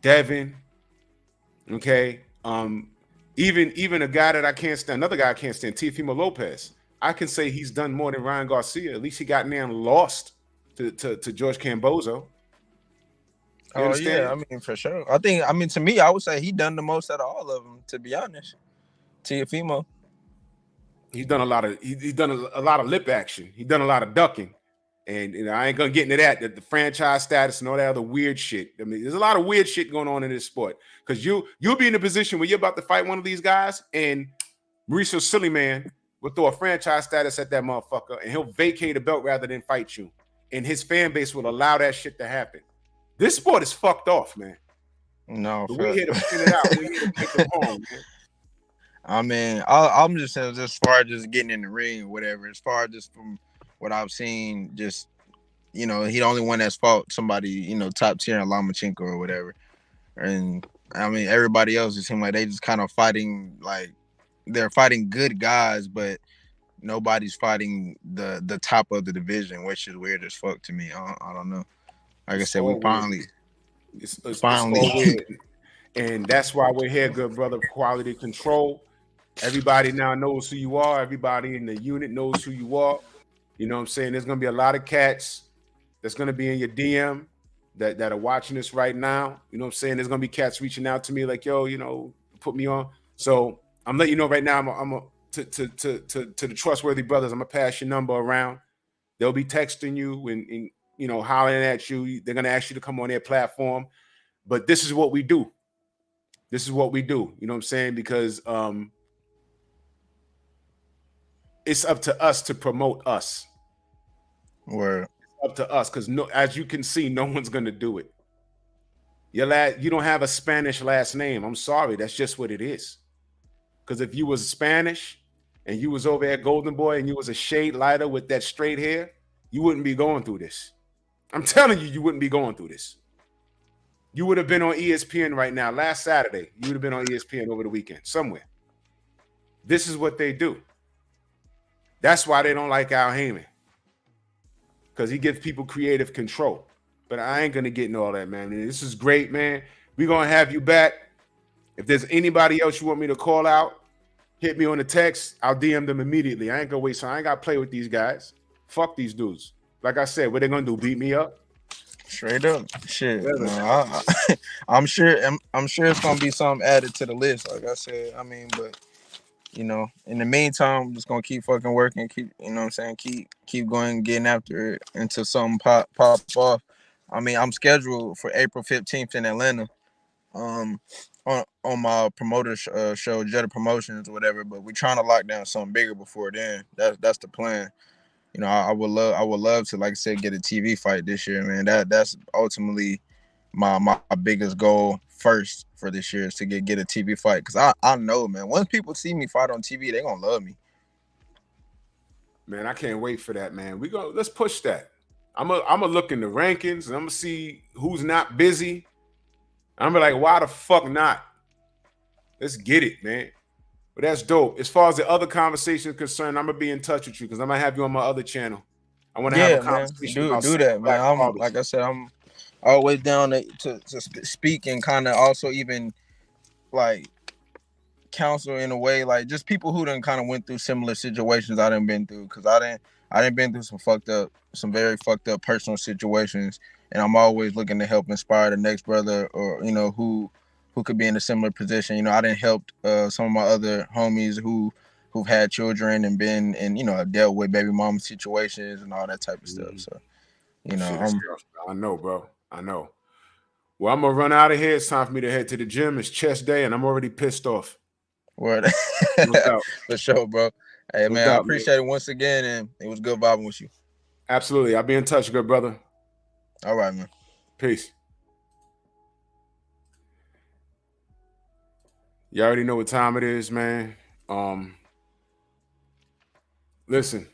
[SPEAKER 2] Devin, okay, even a guy that I can't stand, another guy I can't stand, Teofimo Lopez. I can say he's done more than Ryan Garcia. At least he got in there and lost to George Cambozo. You understand?
[SPEAKER 4] Yeah, I mean, for sure. To me, I would say he done the most out of all of them, to be honest. Teofimo.
[SPEAKER 2] He's done a lot of lip action. He's done a lot of ducking. And you know, I ain't gonna get into that, the franchise status and all that other weird shit. I mean, there's a lot of weird shit going on in this sport. Because you'll be in a position where you're about to fight one of these guys, and Mauricio Sillyman will throw a franchise status at that motherfucker, and he'll vacate a belt rather than fight you. And his fan base will allow that shit to happen. This sport is fucked off, man.
[SPEAKER 4] No,
[SPEAKER 2] but we're here to point it out. We're here to make it wrong, man.
[SPEAKER 4] I mean, I'm just saying, as far as just getting in the ring or whatever, as far as just from what I've seen, just, you know, he the only one that's fought somebody, you know, top tier in Lomachenko or whatever. And I mean, everybody else, it seems like they just kind of fighting, like they're fighting good guys, but nobody's fighting the top of the division, which is weird as fuck to me. I don't know. Like I said, we finally.
[SPEAKER 2] It's all weird. And that's why we're here, good brother. Quality control. Everybody now knows who you are. Everybody in the unit knows who you are. You know what I'm saying? There's going to be a lot of cats that's going to be in your DM that are watching this right now. You know what I'm saying? There's going to be cats reaching out to me like, yo, you know, put me on. So I'm letting you know right now, to the trustworthy brothers, I'm going to pass your number around. They'll be texting you and you know, hollering at you. They're going to ask you to come on their platform. But this is what we do. This is what we do. You know what I'm saying? Because it's up to us to promote us.
[SPEAKER 4] Word.
[SPEAKER 2] It's up to us because as you can see, no one's going to do it. You don't have a Spanish last name. I'm sorry. That's just what it is. Because if you was Spanish and you was over at Golden Boy and you was a shade lighter with that straight hair, you wouldn't be going through this. I'm telling you, you wouldn't be going through this. You would have been on ESPN right now. Last Saturday, you would have been on ESPN over the weekend somewhere. This is what they do. That's why they don't like Al Heyman, because he gives people creative control. But I ain't going to get into all that, man. This is great, man. We're going to have you back. If there's anybody else you want me to call out, hit me on the text. I'll DM them immediately. I ain't going to wait. So I ain't got to play with these guys. Fuck these dudes. Like I said, what they going to do, beat me up?
[SPEAKER 4] Straight up. Shit. No, I'm sure it's going to be something added to the list, like I said. I mean, but, you know, in the meantime, I'm just going to keep fucking working, keep, you know what I'm saying, keep going, getting after it until something pop off. I mean, I'm scheduled for April 15th in Atlanta, on my promoter show, Jetta Promotions or whatever. But we're trying to lock down something bigger before then. That's the plan. You know, I would love to, like I said, get a TV fight this year, man. That's ultimately my biggest goal first for this year is to get a TV fight, because I know, man, once people see me fight on TV, they're gonna love me.
[SPEAKER 2] Man, I can't wait for that, man. Let's push that. I'm gonna look in the rankings and I'm gonna see who's not busy. I'm gonna be like, why the fuck not? Let's get it, man. But that's dope. As far as the other conversation is concerned, I'm gonna be in touch with you because I'm gonna have you on my other channel. I want to have a conversation.
[SPEAKER 4] Man. Do that, man. Like I said, I'm always down to speak and kind of also even like counsel in a way, like just people who done kind of went through similar situations I done been through, because I didn't been through some very fucked up personal situations, and I'm always looking to help inspire the next brother, or you know, who could be in a similar position. You know, I done helped some of my other homies who've had children and been and, you know, dealt with baby mama situations and all that type of stuff. So, you know,
[SPEAKER 2] I know, bro. I know. Well, I'm gonna run out of here. It's time for me to head to the gym. It's chest day, and I'm already pissed off.
[SPEAKER 4] Word. For sure, bro. Hey, man, I appreciate it once again, and it was good vibing with you.
[SPEAKER 2] Absolutely. I'll be in touch, good brother.
[SPEAKER 4] All right, man.
[SPEAKER 2] Peace. You already know what time it is, man. Listen.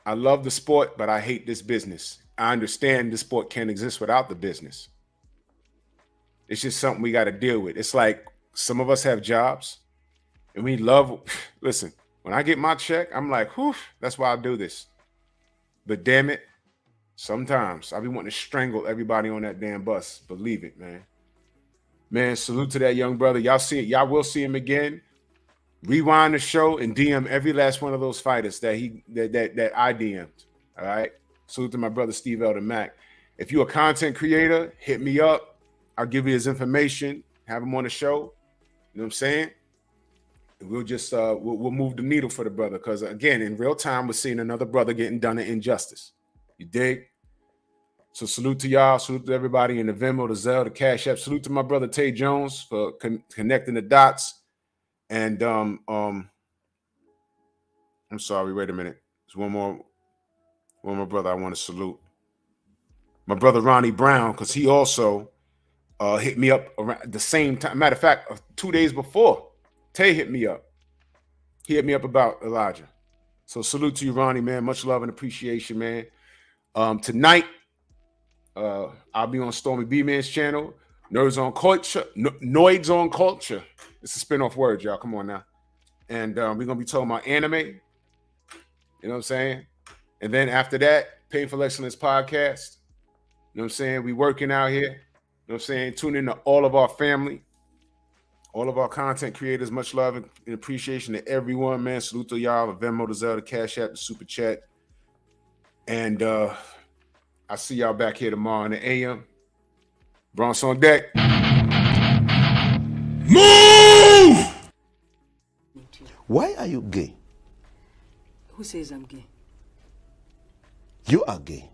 [SPEAKER 2] I love the sport, but I hate this business. I understand the sport can't exist without the business. It's just something we got to deal with. It's like some of us have jobs and we love, listen, when I get my check, I'm like, whew, that's why I do this. But damn it, sometimes I be wanting to strangle everybody on that damn bus. Believe it, man. Man, salute to that young brother. Y'all will see him again. Rewind the show and DM every last one of those fighters that I DM'd. All right. Salute to my brother Steve Elder Mack. If you're a content creator, hit me up. I'll give you his information. Have him on the show. You know what I'm saying? And we'll just we'll move the needle for the brother, because again, in real time, we're seeing another brother getting done an injustice. You dig? So salute to y'all. Salute to everybody in the Venmo, the Zelle, the Cash App. Salute to my brother Tay Jones for connecting the dots. And I'm sorry, wait a minute. There's one more brother I want to salute. My brother Ronnie Brown, because he also hit me up around the same time. Matter of fact, 2 days before, Tay hit me up. He hit me up about Elijah. So salute to you, Ronnie, man. Much love and appreciation, man. Tonight, I'll be on Stormy B-Man's channel. Noids on Culture. It's a spin-off word, y'all. Come on now. And we're going to be talking about anime. You know what I'm saying? And then after that, Painful Excellence Podcast. You know what I'm saying? We working out here. You know what I'm saying? Tune in to all of our family, all of our content creators. Much love and appreciation to everyone, man. Salute to y'all. The Venmo, the Zelle, the Cash App, the Super Chat. And I'll see y'all back here tomorrow in the AM. Bronx on deck.
[SPEAKER 1] Move! Why are you gay?
[SPEAKER 10] Who says I'm gay?
[SPEAKER 1] You are gay.